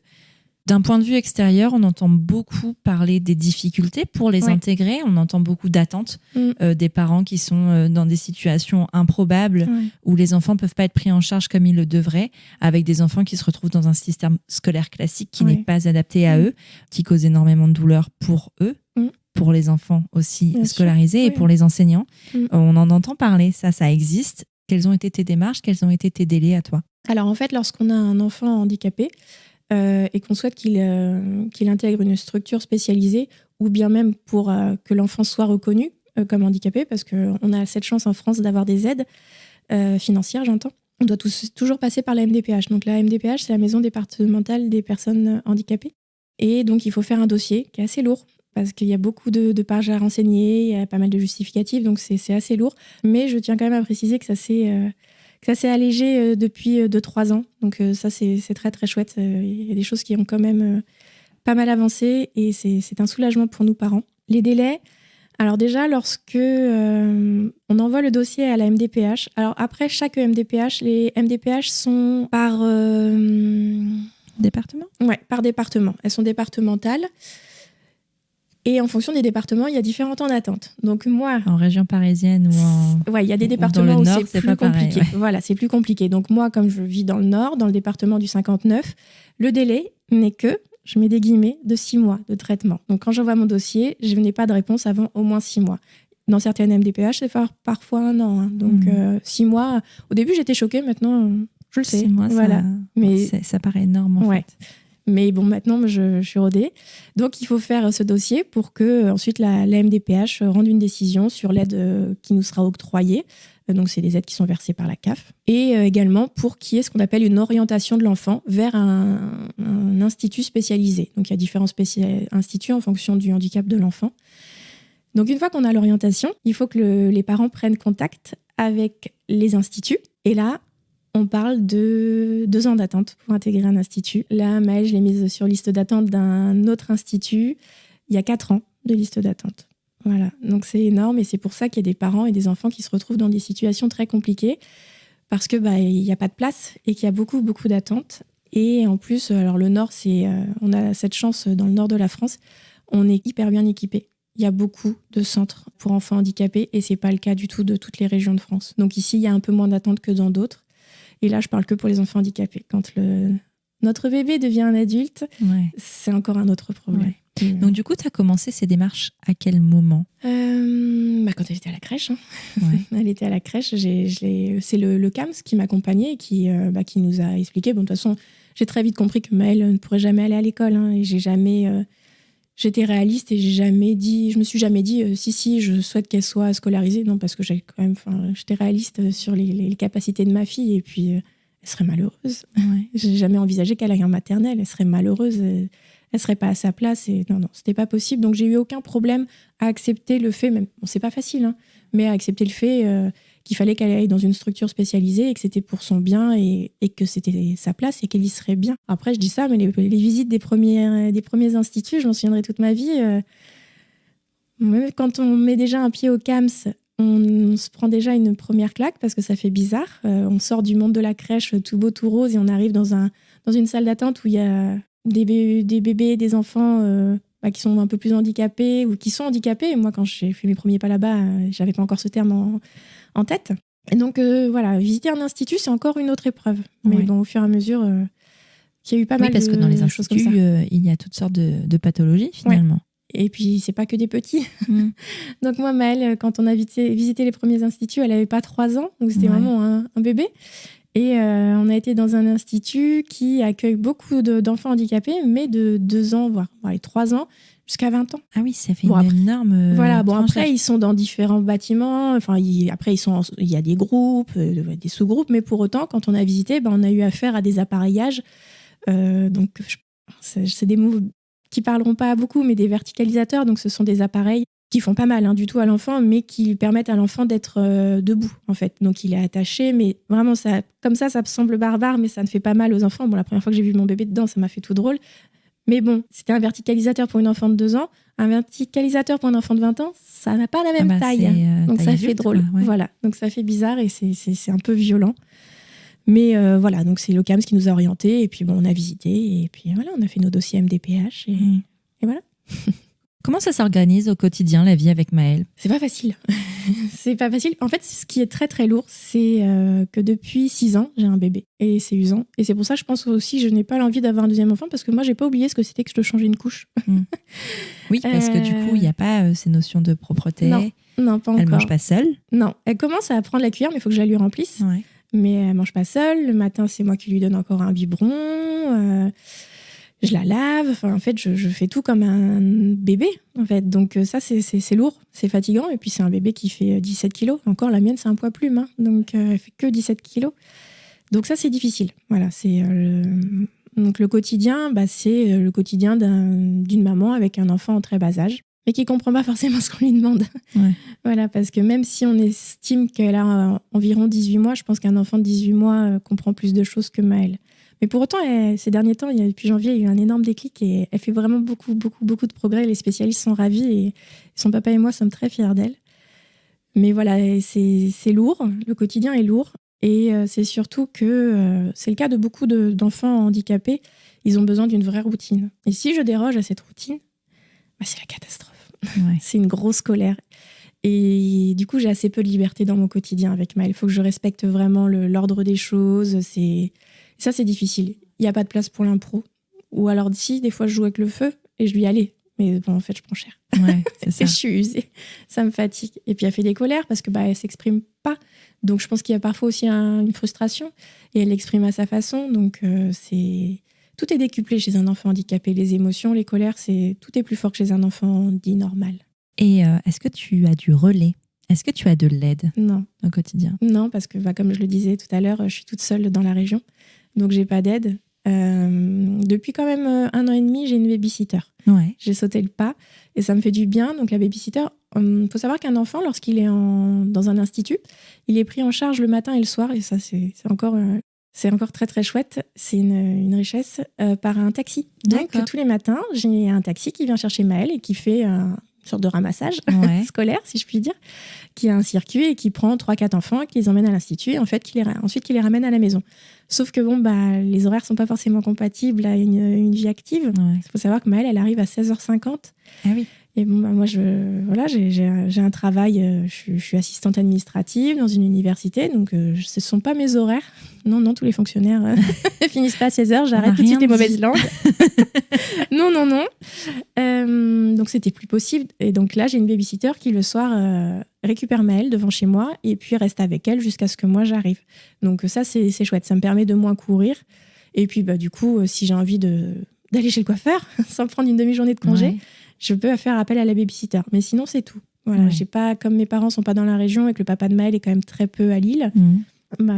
d'un point de vue extérieur, on entend beaucoup parler des difficultés pour les intégrer. On entend beaucoup d'attentes des parents qui sont dans des situations improbables où les enfants ne peuvent pas être pris en charge comme ils le devraient, avec des enfants qui se retrouvent dans un système scolaire classique qui n'est pas adapté à eux, qui cause énormément de douleur pour eux, pour les enfants aussi scolarisés et pour les enseignants. On en entend parler, ça existe. Quelles ont été tes démarches ? Quels ont été tes délais à toi ? Alors en fait, lorsqu'on a un enfant handicapé et qu'on souhaite qu'il intègre une structure spécialisée ou bien même pour que l'enfant soit reconnu comme handicapé, parce qu'on a cette chance en France d'avoir des aides financières, j'entends, on doit toujours passer par la MDPH. Donc la MDPH, c'est la maison départementale des personnes handicapées. Et donc il faut faire un dossier qui est assez lourd, parce qu'il y a beaucoup de pages à renseigner, il y a pas mal de justificatifs, donc c'est assez lourd. Mais je tiens quand même à préciser que ça s'est allégé depuis 2-3 ans. Donc ça, c'est très, très chouette. Il y a des choses qui ont quand même pas mal avancé et c'est un soulagement pour nous parents. Les délais, alors déjà, lorsque on envoie le dossier à la MDPH, alors après chaque MDPH, les MDPH sont par... département ? Ouais, par département. Elles sont départementales. Et en fonction des départements, il y a différents temps d'attente. Donc moi, en région parisienne ou en... Ouais, il y a des départements où Nord, c'est plus compliqué. Voilà, c'est plus compliqué. Donc moi, comme je vis dans le Nord, dans le département du 59, le délai n'est que je mets des guillemets, de 6 mois de traitement. Donc quand j'envoie mon dossier, je n'ai pas de réponse avant au moins 6 mois. Dans certaines MDPH, c'est parfois 1 an. Hein. Donc 6 mois, au début j'étais choquée, maintenant je le sais. 6 mois, voilà. Ça paraît énorme en fait. Mais bon, maintenant, je suis rodée. Donc, il faut faire ce dossier pour que ensuite la MDPH rende une décision sur l'aide qui nous sera octroyée. Donc, c'est des aides qui sont versées par la CAF. Et également pour qu'il y ait ce qu'on appelle une orientation de l'enfant vers un institut spécialisé. Donc, il y a différents instituts en fonction du handicap de l'enfant. Donc, une fois qu'on a l'orientation, il faut que les parents prennent contact avec les instituts. Et là, on parle de 2 ans d'attente pour intégrer un institut. Là, Maëlle, je l'ai mise sur liste d'attente d'un autre institut. Il y a 4 ans de liste d'attente. Voilà, donc c'est énorme et c'est pour ça qu'il y a des parents et des enfants qui se retrouvent dans des situations très compliquées parce que il n'y a pas de place et qu'il y a beaucoup, beaucoup d'attentes. Et en plus, alors le Nord, on a cette chance dans le Nord de la France, on est hyper bien équipés. Il y a beaucoup de centres pour enfants handicapés et c'est pas le cas du tout de toutes les régions de France. Donc ici, il y a un peu moins d'attente que dans d'autres. Et là, je parle que pour les enfants handicapés. Quand notre bébé devient un adulte, c'est encore un autre problème. Ouais. Donc du coup, tu as commencé ces démarches à quel moment ? Quand elle était à la crèche. Hein. Ouais. Elle était à la crèche. C'est le CAMS qui m'accompagnait et qui nous a expliqué. Bon, de toute façon, j'ai très vite compris que Maëlle ne pourrait jamais aller à l'école. Hein, et j'étais réaliste et je me suis jamais dit si je souhaite qu'elle soit scolarisée. Non, parce que j'étais réaliste sur les capacités de ma fille et puis elle serait malheureuse. Ouais. J'ai jamais envisagé qu'elle aille en maternelle. Elle serait malheureuse. Elle serait pas à sa place et non, c'était pas possible. Donc j'ai eu aucun problème à accepter le fait, même bon, c'est pas facile, hein, mais à accepter le fait qu'il fallait qu'elle aille dans une structure spécialisée et que c'était pour son bien et que c'était sa place et qu'elle y serait bien. Après je dis ça, mais les visites des premiers instituts, je m'en souviendrai toute ma vie. Même quand on met déjà un pied au CAMS, on se prend déjà une première claque parce que ça fait bizarre. On sort du monde de la crèche tout beau, tout rose et on arrive dans une salle d'attente où il y a des bébés, des enfants qui sont un peu plus handicapés ou qui sont handicapés. Et moi, quand j'ai fait mes premiers pas là-bas, j'avais pas encore ce terme en tête. Et donc, visiter un institut, c'est encore une autre épreuve. Mais bon, au fur et à mesure, il y a eu pas mal de choses comme ça. Parce que dans les instituts, il y a toutes sortes de pathologies, finalement. Ouais. Et puis, c'est pas que des petits. Donc, moi, Maëlle, quand on a visité les premiers instituts, elle avait pas 3 ans. Donc, c'était vraiment un bébé. Et on a été dans un institut qui accueille beaucoup d'enfants handicapés, mais de 2 ans, voire 3 ans, jusqu'à 20 ans. Ah oui, ça fait une énorme... Voilà, après, ils sont dans différents bâtiments. Enfin, il y a des groupes, des sous-groupes, mais pour autant, quand on a visité, on a eu affaire à des appareillages. Donc, c'est des mots qui parleront pas beaucoup, mais des verticalisateurs. Donc, ce sont des appareils qui font pas mal du tout à l'enfant, mais qui permettent à l'enfant d'être debout, en fait. Donc, il est attaché, mais vraiment, comme ça semble barbare, mais ça ne fait pas mal aux enfants. Bon, la première fois que j'ai vu mon bébé dedans, ça m'a fait tout drôle. Mais bon, c'était un verticalisateur pour une enfant de 2 ans. Un verticalisateur pour un enfant de 20 ans, ça n'a pas la même taille. Donc, ça fait drôle. Quoi, ouais. Voilà. Donc, ça fait bizarre et c'est un peu violent. Mais voilà, donc c'est le CAMS qui nous a orientés. Et puis, bon, on a visité. Et puis, voilà, on a fait nos dossiers MDPH. Et voilà. Comment ça s'organise au quotidien, la vie avec Maëlle ? C'est pas facile. C'est pas facile. En fait, ce qui est très, très lourd, c'est que depuis 6 ans, j'ai un bébé. Et c'est usant. Et c'est pour ça, je pense aussi, je n'ai pas l'envie d'avoir un deuxième enfant parce que moi, j'ai pas oublié ce que c'était que je changeais une couche. Oui, parce que du coup, il n'y a pas ces notions de propreté. Non, pas encore. Elle mange pas seule ? Non. Elle commence à prendre la cuillère, mais il faut que je la lui remplisse. Ouais. Mais elle mange pas seule. Le matin, c'est moi qui lui donne encore un biberon. Je la lave, enfin, en fait, je fais tout comme un bébé, en fait. Donc ça, c'est lourd, c'est fatigant. Et puis, c'est un bébé qui fait 17 kilos. Encore, la mienne, c'est un poids plume. Hein. Donc, elle fait que 17 kilos. Donc ça, c'est difficile. Voilà, c'est donc le quotidien, c'est le quotidien d'une maman avec un enfant en très bas âge, mais qui ne comprend pas forcément ce qu'on lui demande. Ouais. Voilà, parce que même si on estime qu'elle a environ 18 mois, je pense qu'un enfant de 18 mois comprend plus de choses que Maëlle. Mais pour autant, ces derniers temps, depuis janvier, il y a eu un énorme déclic et elle fait vraiment beaucoup, beaucoup, beaucoup de progrès. Les spécialistes sont ravis et son papa et moi sommes très fiers d'elle. Mais voilà, c'est lourd, le quotidien est lourd et c'est surtout que c'est le cas de beaucoup d'enfants handicapés. Ils ont besoin d'une vraie routine. Et si je déroge à cette routine, c'est la catastrophe. Ouais. C'est une grosse colère. Et du coup, j'ai assez peu de liberté dans mon quotidien avec Maëlle. Il faut que je respecte vraiment l'ordre des choses. Ça, c'est difficile. Il n'y a pas de place pour l'impro. Ou alors si, des fois, je joue avec le feu et je lui dis allez. Mais bon, en fait, je prends cher. Ouais, c'est ça. Et je suis usée. Ça me fatigue. Et puis, elle fait des colères parce que elle s'exprime pas. Donc, je pense qu'il y a parfois aussi une frustration. Et elle l'exprime à sa façon. Donc, tout est décuplé chez un enfant handicapé. Les émotions, les colères, tout est plus fort que chez un enfant dit normal. Et est-ce que tu as du relais ? Est-ce que tu as de l'aide Non. au quotidien ? Non, parce que comme je le disais tout à l'heure, je suis toute seule dans la région. Donc, j'ai pas d'aide. Depuis quand même 1 an et demi, j'ai une babysitter. Ouais. J'ai sauté le pas et ça me fait du bien. Donc la babysitter, faut savoir qu'un enfant, lorsqu'il est dans un institut, il est pris en charge le matin et le soir. Et ça, c'est encore très, très chouette. C'est une richesse par un taxi. Donc tous les matins, j'ai un taxi qui vient chercher Maëlle et qui fait une sorte de ramassage scolaire, si je puis dire, qui a un circuit et qui prend 3-4 enfants et qui les emmène à l'institut et en fait, ensuite qui les ramène à la maison. Sauf que les horaires sont pas forcément compatibles à une vie active. Il faut savoir que Maëlle, elle arrive à 16h50. Ah oui. Et moi, j'ai un travail, je suis assistante administrative dans une université, donc ce ne sont pas mes horaires. Non, tous les fonctionnaires ne finissent pas à 16h, j'arrête tout de suite les mauvaises langues. Non. Donc, c'était plus possible. Et donc là, j'ai une babysitter qui, le soir, récupère Maëlle devant chez moi et puis reste avec elle jusqu'à ce que moi, j'arrive. Donc ça, c'est chouette. Ça me permet de moins courir. Et puis, du coup, si j'ai envie d'aller chez le coiffeur, sans prendre une demi-journée de congé, je peux faire appel à la babysitter. Mais sinon, c'est tout. Voilà, j'ai pas, comme mes parents sont pas dans la région et que le papa de Maëlle est quand même très peu à Lille,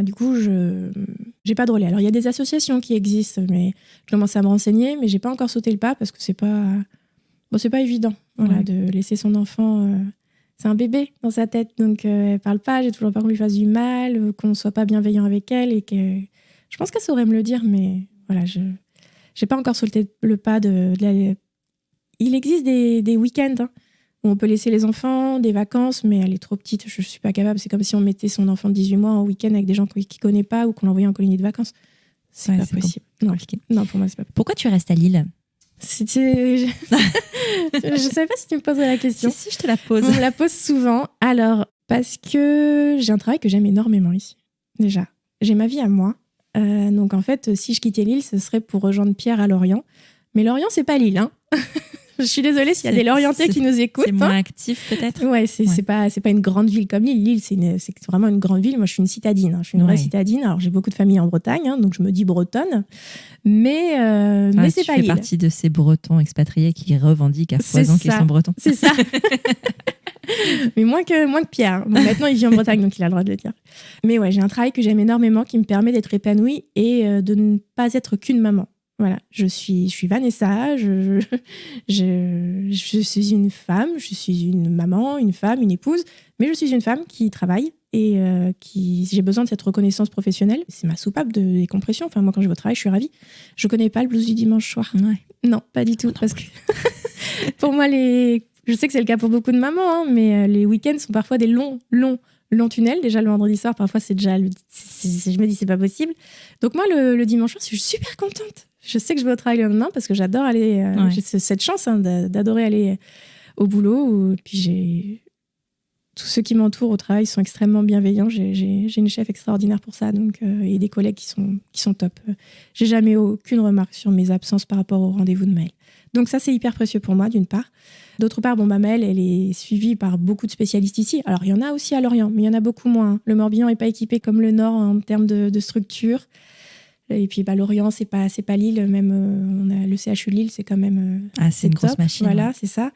du coup, j'ai pas de relais. Alors, il y a des associations qui existent, mais je commence à me renseigner, mais j'ai pas encore sauté le pas parce que c'est pas évident de laisser son enfant... c'est un bébé dans sa tête, donc elle parle pas, j'ai toujours peur qu'on lui fasse du mal, qu'on soit pas bienveillant avec elle, et que je pense qu'elle saurait me le dire, mais voilà, j'ai pas encore sauté le pas Il existe des week-ends où on peut laisser les enfants, des vacances, mais elle est trop petite, je suis pas capable. C'est comme si on mettait son enfant de 18 mois en week-end avec des gens qu'il connaît pas ou qu'on l'envoyait en colonie de vacances. C'est pas possible. Non, pour moi, c'est pas possible. Pourquoi tu restes à Lille ? Je savais pas si tu me poserais la question. Si, je te la pose. On me la pose souvent. Alors, parce que j'ai un travail que j'aime énormément ici. Déjà, j'ai ma vie à moi. Donc, en fait, si je quittais Lille, ce serait pour rejoindre Pierre à Lorient. Mais Lorient, c'est pas Lille, hein. Je suis désolée s'il y a des Lorientais qui nous écoutent. C'est moins actif, peut-être. Ouais, c'est pas une grande ville comme Lille. Lille, c'est vraiment une grande ville. Moi, je suis une citadine. Je suis une vraie citadine. Alors, j'ai beaucoup de famille en Bretagne, donc je me dis bretonne. Mais c'est pas Lille. Tu fais partie de ces Bretons expatriés qui revendiquent à foison qu'ils sont bretons. C'est ça. Mais moins que Pierre. Bon, maintenant, il vit en Bretagne, donc il a le droit de le dire. Mais ouais, j'ai un travail que j'aime énormément, qui me permet d'être épanouie et de ne pas être qu'une maman. Voilà, je suis Vanessa, je suis une femme, je suis une maman, une femme, une épouse, mais je suis une femme qui travaille et j'ai besoin de cette reconnaissance professionnelle. C'est ma soupape de décompression. Enfin, moi, quand je vais au travail, je suis ravie. Je connais pas le blues du dimanche soir. Non, pas du tout. Parce que pour moi, je sais que c'est le cas pour beaucoup de mamans, mais les week-ends sont parfois des longs tunnels. Déjà, le vendredi soir, parfois, je me dis, c'est pas possible. Donc moi, le dimanche soir, je suis super contente. Je sais que je vais au travail le lendemain parce que j'adore aller... J'ai cette chance d'adorer aller au boulot. Puis tous ceux qui m'entourent au travail sont extrêmement bienveillants. J'ai une chef extraordinaire pour ça, donc, et des collègues qui sont top. J'ai jamais aucune remarque sur mes absences par rapport au rendez-vous de Maëlle. Donc ça, c'est hyper précieux pour moi, d'une part. D'autre part, Maëlle, elle est suivie par beaucoup de spécialistes ici. Alors, il y en a aussi à Lorient, mais il y en a beaucoup moins. Le Morbihan n'est pas équipé comme le Nord en termes de structure. Et puis, Lorient, c'est pas Lille. Même, on a le CHU de Lille, c'est quand même c'est une grosse machine. Voilà, c'est ça.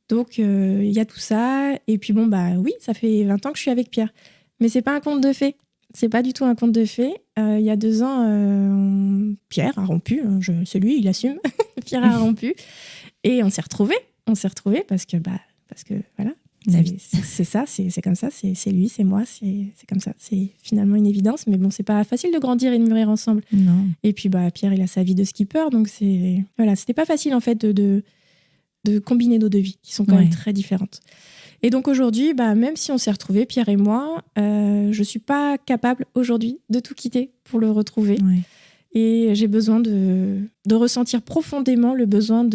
Donc, il y a tout ça. Et puis, oui, ça fait 20 ans que je suis avec Pierre. Mais c'est pas un conte de fées. C'est pas du tout un conte de fées. Il y a 2 ans, Pierre a rompu. C'est lui, il assume. Pierre a rompu. Et on s'est retrouvés. Parce que voilà. C'est ça, c'est comme ça. C'est lui, c'est moi, c'est comme ça. C'est finalement une évidence. Mais bon, c'est pas facile de grandir et de mûrir ensemble. Non. Et puis, Pierre, il a sa vie de skipper. Donc, c'était pas facile, en fait, de combiner nos 2 vies, qui sont quand même très différentes. Et donc aujourd'hui, même si on s'est retrouvés, Pierre et moi, je suis pas capable aujourd'hui de tout quitter pour le retrouver. Et j'ai besoin de ressentir profondément le besoin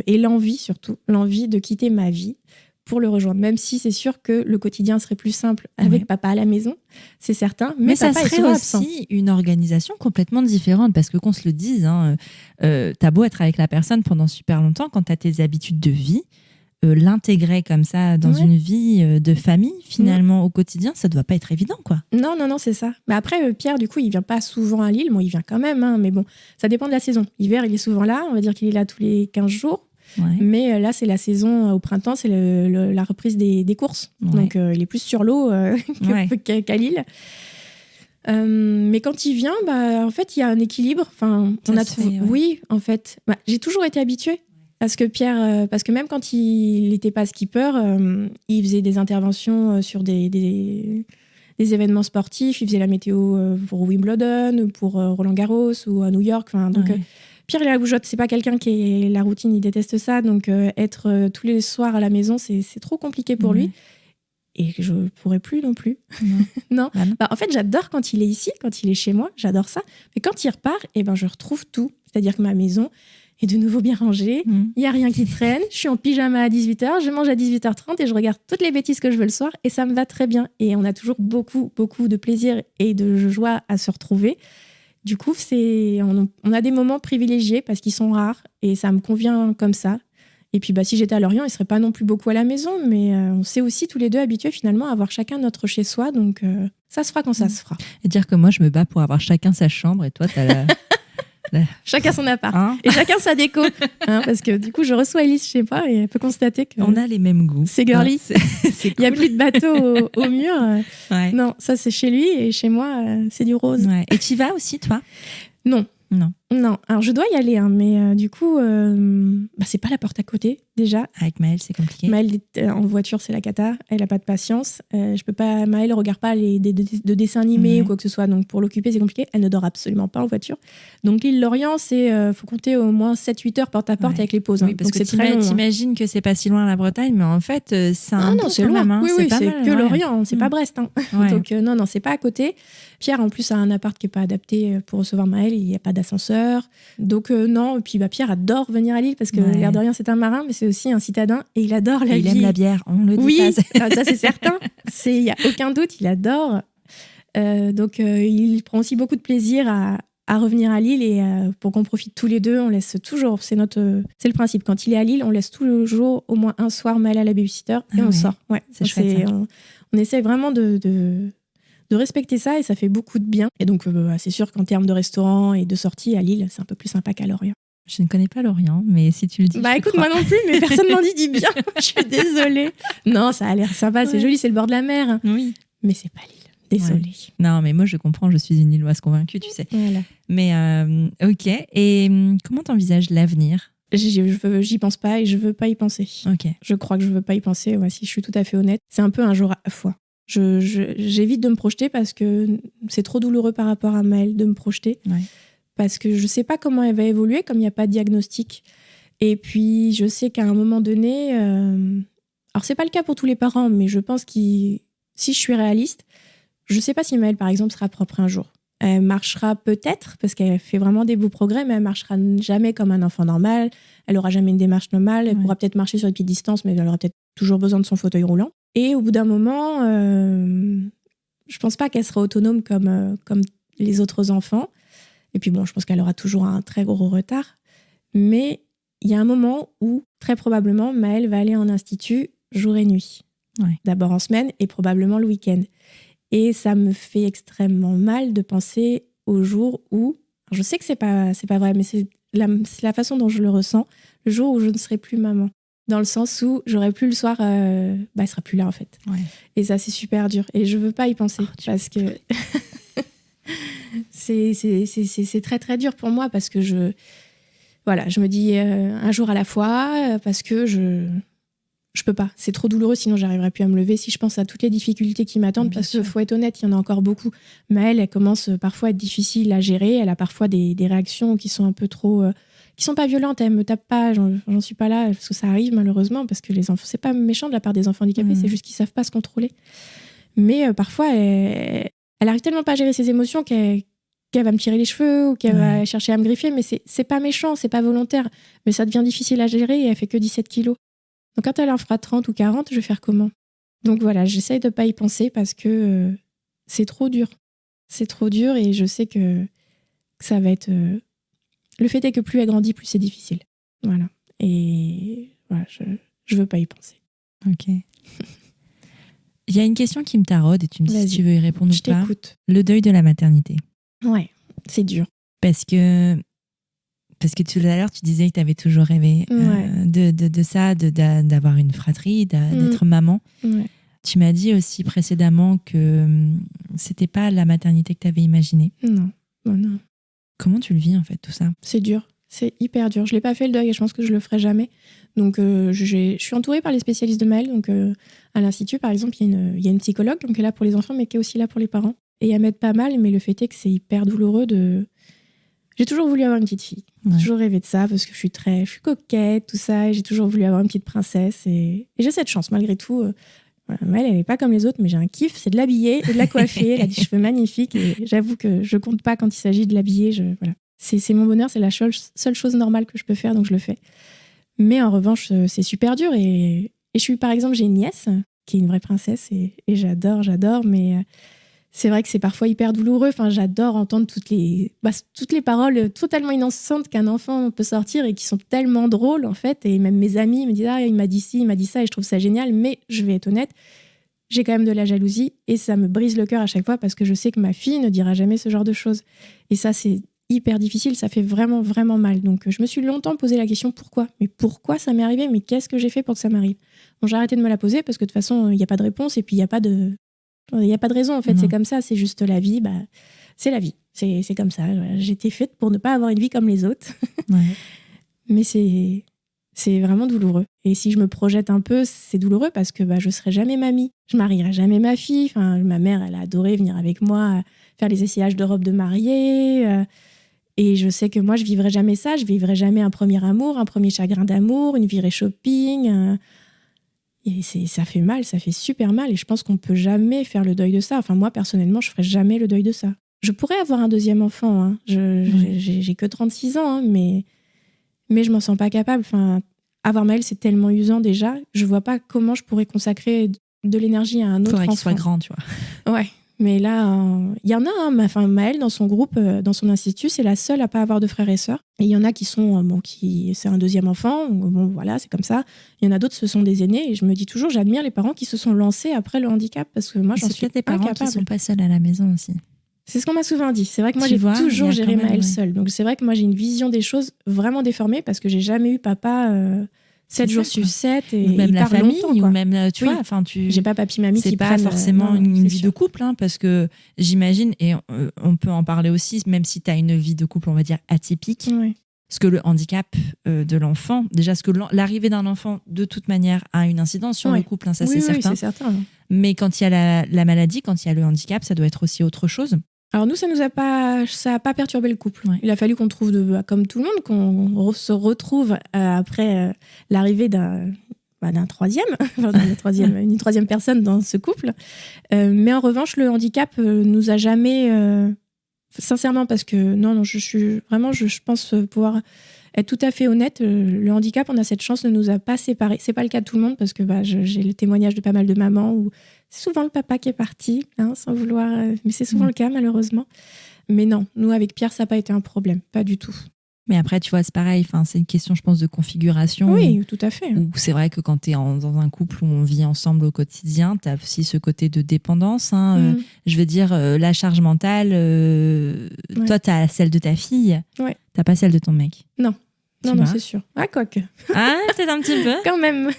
et l'envie surtout, l'envie de quitter ma vie pour le rejoindre. Même si c'est sûr que le quotidien serait plus simple avec papa à la maison, c'est certain. Mais ça papa serait aussi une organisation complètement différente, parce que qu'on se le dise, t'as beau être avec la personne pendant super longtemps, quand t'as tes habitudes de vie, l'intégrer comme ça dans une vie de famille, finalement, au quotidien, ça doit pas être évident, quoi. Non, c'est ça. Mais après, Pierre, du coup, il vient pas souvent à Lille. Bon, il vient quand même, hein, mais bon, ça dépend de la saison. L'hiver, il est souvent là. On va dire qu'il est là tous les 15 jours. Ouais. Mais là, c'est la saison au printemps, c'est la reprise des courses. Ouais. Donc, il est plus sur l'eau qu'à Lille. Mais quand il vient, en fait, il y a un équilibre. Enfin, oui, en fait. J'ai toujours été habituée. Parce que Pierre, même quand il n'était pas skipper, il faisait des interventions sur des événements sportifs. Il faisait la météo pour Wimbledon, pour Roland-Garros ou à New York. Donc, Pierre, il a la bougeotte. C'est pas quelqu'un qui est la routine. Il déteste ça. Donc, être tous les soirs à la maison, c'est trop compliqué pour lui. Et je pourrais plus non plus. Non. En fait, j'adore quand il est ici, quand il est chez moi. J'adore ça. Mais quand il repart, je retrouve tout. C'est-à-dire que ma maison est de nouveau bien rangée. Il n'y a rien qui traîne. Je suis en pyjama à 18h. Je mange à 18h30 et je regarde toutes les bêtises que je veux le soir. Et ça me va très bien. Et on a toujours beaucoup, beaucoup de plaisir et de joie à se retrouver. Du coup, on a des moments privilégiés parce qu'ils sont rares. Et ça me convient comme ça. Et puis, si j'étais à Lorient, il ne serait pas non plus beaucoup à la maison. Mais on s'est aussi tous les deux habitués finalement à avoir chacun notre chez-soi. Donc, ça se fera quand ça se fera. Et dire que moi, je me bats pour avoir chacun sa chambre et toi, tu as la... Chacun son appart et chacun sa déco, parce que du coup je reçois Elise chez moi et elle peut constater qu'on a les mêmes goûts. C'est girly, c'est cool. Il n'y a plus de bateau au mur. Non, ça c'est chez lui et chez moi c'est du rose. Et tu y vas aussi toi? Non. Alors je dois y aller, mais du coup c'est pas la porte à côté déjà. Avec Maëlle c'est compliqué. Maëlle en voiture c'est la cata, elle a pas de patience. Je peux pas, Maëlle regarde pas de dessins animés ou quoi que ce soit, donc pour l'occuper c'est compliqué. Elle ne dort absolument pas en voiture. Donc l'île Lorient c'est faut compter au moins 7-8 heures porte à porte avec les pauses. Oui, parce donc que c'est très long. T'imagines que c'est pas si loin la Bretagne, mais en fait c'est un peu c'est loin. Oui, c'est que Lorient, c'est pas Brest. Donc non, c'est pas à côté. Pierre en plus a un appart qui est pas adapté pour recevoir Maëlle, il y a pas d'ascenseur. Donc non, et puis Pierre adore venir à Lille parce que l'air de rien c'est un marin, mais c'est aussi un citadin et il adore la vie. Il aime la bière, on le dit pas. Ça c'est certain, il y a aucun doute, il adore. Donc il prend aussi beaucoup de plaisir à revenir à Lille et pour qu'on profite tous les deux, on laisse toujours, c'est le principe. Quand il est à Lille, on laisse toujours au moins un soir Maëlle à la babysitter et on sort. C'est chouette. On essaie vraiment de respecter ça et ça fait beaucoup de bien. Et donc, c'est sûr qu'en termes de restaurant et de sortie à Lille, c'est un peu plus sympa qu'à Lorient. Je ne connais pas Lorient, mais si tu le dis. Écoute, moi non plus, mais personne m'en dit bien. Je suis désolée. Non, ça a l'air sympa, c'est joli, c'est le bord de la mer. Oui. Mais c'est pas Lille. Désolée. Ouais. Non, mais moi je comprends, je suis une Lilloise convaincue, tu sais. Voilà. Mais ok. Et comment t'envisages l'avenir ? J'y pense pas et je veux pas y penser. Ok. Je crois que je veux pas y penser. Si je suis tout à fait honnête, c'est un peu un jour à la fois. J'évite de me projeter parce que c'est trop douloureux par rapport à Maëlle de me projeter. Ouais. Parce que je sais pas comment elle va évoluer, comme il n'y a pas de diagnostic. Et puis, je sais qu'à un moment donné... Alors, c'est pas le cas pour tous les parents, mais je pense que si je suis réaliste, je sais pas si Maëlle, par exemple, sera propre un jour. Elle marchera peut-être, parce qu'elle fait vraiment des beaux progrès, mais elle marchera jamais comme un enfant normal. Elle aura jamais une démarche normale. Elle pourra peut-être marcher sur des petites distances, mais elle aura peut-être toujours besoin de son fauteuil roulant. Et au bout d'un moment, je pense pas qu'elle sera autonome comme les autres enfants. Et puis bon, je pense qu'elle aura toujours un très gros retard. Mais il y a un moment où, très probablement, Maëlle va aller en institut jour et nuit. Ouais. D'abord en semaine et probablement le week-end. Et ça me fait extrêmement mal de penser au jour où... Je sais que c'est pas vrai, mais c'est la façon dont je le ressens. Le jour où je ne serai plus maman. Dans le sens où j'aurai plus le soir... elle sera plus là, en fait. Ouais. Et ça, c'est super dur. Et je veux pas y penser. Parce que... c'est très, très dur pour moi. Parce que je me dis un jour à la fois. Parce que je peux pas. C'est trop douloureux, sinon j'arriverai plus à me lever. Si je pense à toutes les difficultés qui m'attendent, parce qu'il faut être honnête, il y en a encore beaucoup. Maëlle, elle commence parfois à être difficile à gérer. Elle a parfois des réactions qui sont un peu trop... qui sont pas violentes. Elle me tape pas, j'en suis pas là, parce que ça arrive malheureusement, parce que les enfants... C'est pas méchant de la part des enfants handicapés, c'est juste qu'ils savent pas se contrôler. Mais parfois, elle arrive tellement pas à gérer ses émotions qu'elle va me tirer les cheveux ou qu'elle va chercher à me griffer. Mais c'est pas méchant, c'est pas volontaire. Mais ça devient difficile à gérer et elle fait que 17 kilos. Donc quand elle en fera 30 ou 40, je vais faire comment? Donc voilà, j'essaye de pas y penser parce que c'est trop dur. C'est trop dur et je sais que ça va être... Le fait est que plus elle grandit, plus c'est difficile. Voilà. Et voilà, je veux pas y penser. Ok. Il y a une question qui me taraude et tu me dis si tu veux y répondre ou pas. Je t'écoute. Le deuil de la maternité. Ouais, c'est dur. Parce que tout à l'heure, tu disais que tu avais toujours rêvé de ça, d'avoir une fratrie, d'être maman. Ouais. Tu m'as dit aussi précédemment que c'était pas la maternité que tu avais imaginée. Non. Comment tu le vis en fait, tout ça? C'est dur. C'est hyper dur. Je l'ai pas fait le deuil et je pense que je le ferai jamais. Donc, je suis entourée par les spécialistes de Maëlle. Donc, à l'Institut, par exemple, il y a une psychologue donc, qui est là pour les enfants, mais qui est aussi là pour les parents. Et elle m'aide pas mal, mais le fait est que c'est hyper douloureux de... J'ai toujours voulu avoir une petite fille. J'ai toujours rêvé de ça parce que je suis coquette, tout ça. Et j'ai toujours voulu avoir une petite princesse. Et j'ai cette chance, malgré tout. Voilà, Maëlle, elle n'est pas comme les autres, mais j'ai un kiff, c'est de l'habiller et de la coiffer. Elle a des cheveux magnifiques. Et j'avoue que je compte pas quand il s'agit de l'habiller. Voilà. C'est mon bonheur, c'est la seule chose normale que je peux faire, donc je le fais. Mais en revanche, c'est super dur. Et par exemple, j'ai une nièce qui est une vraie princesse et j'adore, mais c'est vrai que c'est parfois hyper douloureux. Enfin, j'adore entendre toutes les paroles totalement innocentes qu'un enfant peut sortir et qui sont tellement drôles, en fait. Et même mes amis me disent « Ah, il m'a dit ci, il m'a dit ça », et je trouve ça génial. Mais je vais être honnête, j'ai quand même de la jalousie et ça me brise le cœur à chaque fois parce que je sais que ma fille ne dira jamais ce genre de choses. Et ça, c'est hyper difficile, ça fait vraiment, vraiment mal. Donc, je me suis longtemps posé la question, pourquoi? Mais pourquoi ça m'est arrivé? Mais qu'est-ce que j'ai fait pour que ça m'arrive? Bon, j'ai arrêté de me la poser parce que de toute façon, il n'y a pas de réponse et puis il n'y a pas de raison, en fait. C'est comme ça, c'est juste la vie. C'est la vie, c'est comme ça. J'ai été faite pour ne pas avoir une vie comme les autres. Ouais. Mais c'est vraiment douloureux. Et si je me projette un peu, c'est douloureux parce que je ne serai jamais mamie. Je ne marierai jamais ma fille. Enfin, ma mère, elle a adoré venir avec moi faire les essayages de robes de mariée. Et je sais que moi, je vivrai jamais ça. Je vivrai jamais un premier amour, un premier chagrin d'amour, une virée shopping. Et ça fait mal, ça fait super mal. Et je pense qu'on peut jamais faire le deuil de ça. Enfin, moi, personnellement, je ferai jamais le deuil de ça. Je pourrais avoir un deuxième enfant. Hein. J'ai que 36 ans, hein, mais je m'en sens pas capable. Enfin, avoir Maëlle, c'est tellement usant déjà. Je vois pas comment je pourrais consacrer de l'énergie à un autre enfant. Faudrait qu'il soit grand, tu vois. Ouais. Mais là, il y en a, Maëlle, dans son groupe, dans son institut, c'est la seule à pas avoir de frères et sœurs. Et il y en a qui sont, c'est un deuxième enfant, bon, voilà, c'est comme ça. Il y en a d'autres, ce sont des aînés. Et je me dis toujours, j'admire les parents qui se sont lancés après le handicap, parce que moi, j'en suis des parents incapable. qui sont pas seuls à la maison aussi. C'est ce qu'on m'a souvent dit. C'est vrai que moi, j'ai toujours géré Maëlle seule. Donc, c'est vrai que moi, j'ai une vision des choses vraiment déformée, parce que j'ai jamais eu papa... 7 jours sur 7 et même la famille longtemps, ou même tu vois, enfin j'ai pas papy mamie qui prennent forcément une vie de couple, hein, parce que j'imagine, et on peut en parler aussi, même si tu as une vie de couple, on va dire atypique, parce que le handicap de l'enfant, déjà ce que l'arrivée d'un enfant de toute manière a une incidence sur le couple, hein, ça c'est certain. C'est certain. Mais quand il y a la maladie, quand il y a le handicap, ça doit être aussi autre chose. Alors nous, ça a pas perturbé le couple. Il a fallu qu'on trouve, comme tout le monde, qu'on se retrouve après l'arrivée d'un troisième, une troisième personne dans ce couple. Mais en revanche, le handicap nous a jamais, sincèrement, parce que non, je pense pouvoir être tout à fait honnête. Le handicap, on a cette chance, ne nous a pas séparés. C'est pas le cas de tout le monde parce que j'ai le témoignage de pas mal de mamans où c'est souvent le papa qui est parti, hein, sans vouloir, mais c'est souvent le cas malheureusement. Mais non, nous avec Pierre, ça n'a pas été un problème, pas du tout. Mais après, tu vois, c'est pareil. Enfin, c'est une question, je pense, de configuration. Oui, tout à fait. Où c'est vrai que quand tu es dans un couple où on vit ensemble au quotidien, tu as aussi ce côté de dépendance. Hein. Je veux dire, la charge mentale, toi, tu as celle de ta fille, tu n'as pas celle de ton mec. Non. Non, c'est sûr. Ah, quoique. Ah, peut-être un petit peu. Quand même.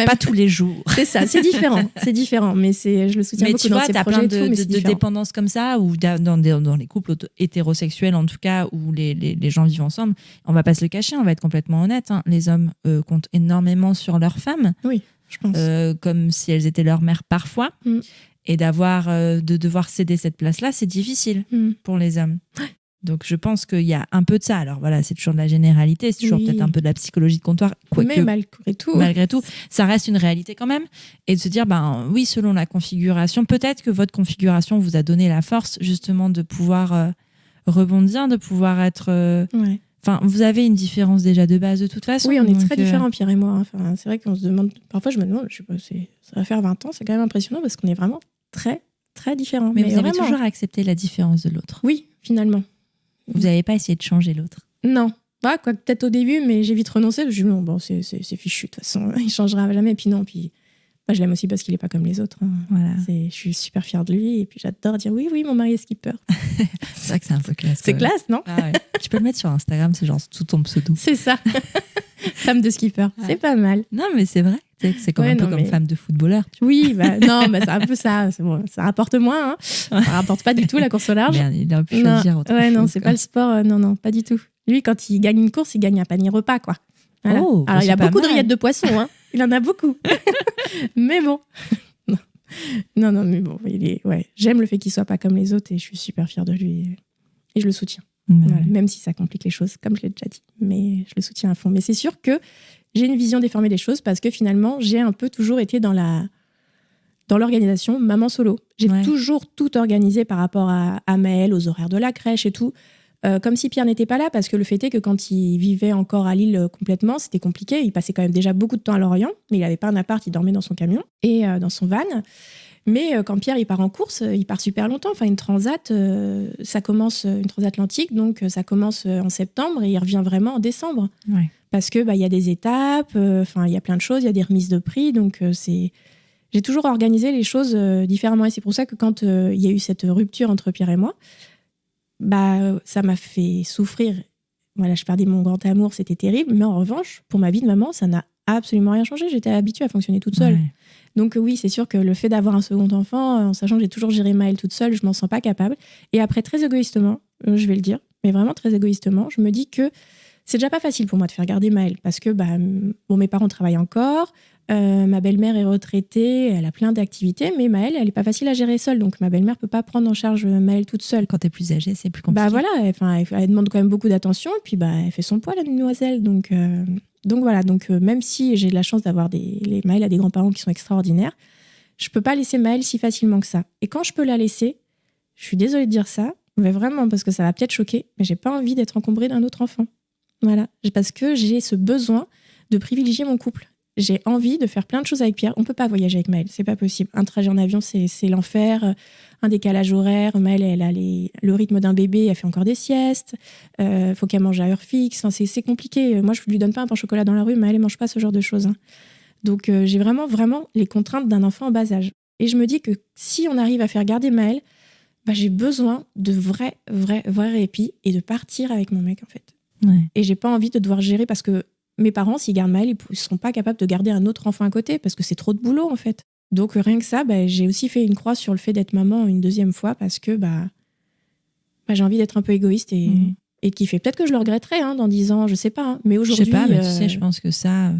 Pas tous les jours. C'est ça, c'est différent. Mais je le soutiens beaucoup dans ces projets. Mais tu vois, t'as plein de dépendances comme ça, ou dans les couples hétérosexuels, en tout cas, où les gens vivent ensemble. On va pas se le cacher, on va être complètement honnête. Hein. Les hommes comptent énormément sur leurs femmes. Oui, je pense. Comme si elles étaient leur mère parfois. Et de devoir céder cette place-là, c'est difficile pour les hommes. Donc, je pense qu'il y a un peu de ça. Alors, voilà, c'est toujours de la généralité, c'est toujours peut-être un peu de la psychologie de comptoir. Mais malgré tout, ça reste une réalité quand même. Et de se dire, oui, selon la configuration, peut-être que votre configuration vous a donné la force, justement, de pouvoir rebondir, de pouvoir être... Enfin, vous avez une différence déjà de base de toute façon. Oui, on est très différents, Pierre et moi. Enfin, c'est vrai qu'on se demande... Parfois, je me demande, je sais pas, ça va faire 20 ans, c'est quand même impressionnant parce qu'on est vraiment très, très différents. Mais vous avez toujours accepté la différence de l'autre. Oui, finalement. Vous n'avez pas essayé de changer l'autre? Non. Quoi, peut-être au début, mais j'ai vite renoncé. Je me suis dit, bon, c'est fichu, de toute façon, il changera jamais. Et puis non, je l'aime aussi parce qu'il n'est pas comme les autres. Hein. Voilà. Je suis super fière de lui et puis j'adore dire oui, mon mari est skipper. C'est vrai que c'est un peu classe. C'est classe, non? Ah ouais. Tu peux le mettre sur Instagram, c'est genre sous ton pseudo. C'est ça. Femme de skipper, ouais. C'est pas mal. Non, mais c'est vrai. C'est comme un peu comme femme de footballeur. Oui, c'est un peu ça. C'est bon, ça rapporte moins. Hein. Ça rapporte pas du tout la course au large. Merde, il aurait pu choisir autre chose. Non, c'est pas le sport. Non, pas du tout. Lui, quand il gagne une course, il gagne un panier repas, quoi. Voilà. Oh, alors, il a beaucoup de rillettes de poisson. Hein. Il en a beaucoup. Mais bon. Non, mais bon, j'aime le fait qu'il soit pas comme les autres et je suis super fière de lui. Et je le soutiens. Voilà, même si ça complique les choses, comme je l'ai déjà dit. Mais je le soutiens à fond. Mais c'est sûr que j'ai une vision déformée des choses parce que finalement, j'ai un peu toujours été dans l'organisation maman solo. J'ai toujours tout organisé par rapport à Maël, aux horaires de la crèche et tout. Comme si Pierre n'était pas là, parce que le fait est que quand il vivait encore à Lille complètement, c'était compliqué. Il passait quand même déjà beaucoup de temps à Lorient, mais il n'avait pas un appart, il dormait dans son camion et dans son van. Mais quand Pierre il part en course, il part super longtemps. Enfin, une transat, ça commence une transatlantique, donc ça commence en septembre et il revient vraiment en décembre. Ouais. Parce que y a des étapes, il y a plein de choses, il y a des remises de prix, donc j'ai toujours organisé les choses différemment. Et c'est pour ça que quand il y a eu cette rupture entre Pierre et moi, ça m'a fait souffrir. Voilà, je perdais mon grand amour, c'était terrible. Mais en revanche, pour ma vie de maman, ça n'a absolument rien changé. J'étais habituée à fonctionner toute seule. Ouais. Donc oui, c'est sûr que le fait d'avoir un second enfant, en sachant que j'ai toujours géré Maël toute seule, je m'en sens pas capable. Et après, très égoïstement, je vais le dire, mais vraiment très égoïstement, je me dis que c'est déjà pas facile pour moi de faire garder Maël parce que mes parents travaillent encore, ma belle-mère est retraitée, elle a plein d'activités, mais Maël, elle est pas facile à gérer seule, donc ma belle-mère peut pas prendre en charge Maël toute seule. Quand t'es plus âgée, c'est plus compliqué. Elle demande quand même beaucoup d'attention, et puis elle fait son poids, la demoiselle, donc voilà. Donc même si j'ai de la chance d'avoir Maël a des grands-parents qui sont extraordinaires, je peux pas laisser Maël si facilement que ça. Et quand je peux la laisser, je suis désolée de dire ça, mais vraiment parce que ça va peut-être choquer, mais j'ai pas envie d'être encombrée d'un autre enfant. Voilà, parce que j'ai ce besoin de privilégier mon couple. J'ai envie de faire plein de choses avec Pierre. On peut pas voyager avec Maël, c'est pas possible. Un trajet en avion, c'est l'enfer. Un décalage horaire. Maël, elle a le rythme d'un bébé, elle fait encore des siestes. Faut qu'elle mange à heure fixe. Enfin, c'est compliqué. Moi, je lui donne pas un pain au chocolat dans la rue. Maël, elle mange pas ce genre de choses. Hein. Donc, j'ai vraiment les contraintes d'un enfant en bas âge. Et je me dis que si on arrive à faire garder Maël, j'ai besoin de vrai répit et de partir avec mon mec, en fait. Ouais. Et j'ai pas envie de devoir gérer parce que mes parents, s'ils gardent Maël, ils seront pas capables de garder un autre enfant à côté parce que c'est trop de boulot, en fait. Donc, rien que ça, j'ai aussi fait une croix sur le fait d'être maman une deuxième fois parce que j'ai envie d'être un peu égoïste et de kiffer. Peut-être que je le regretterai dans 10 ans, je sais pas. Hein. Mais aujourd'hui... Je sais pas, mais tu sais, je pense que ça...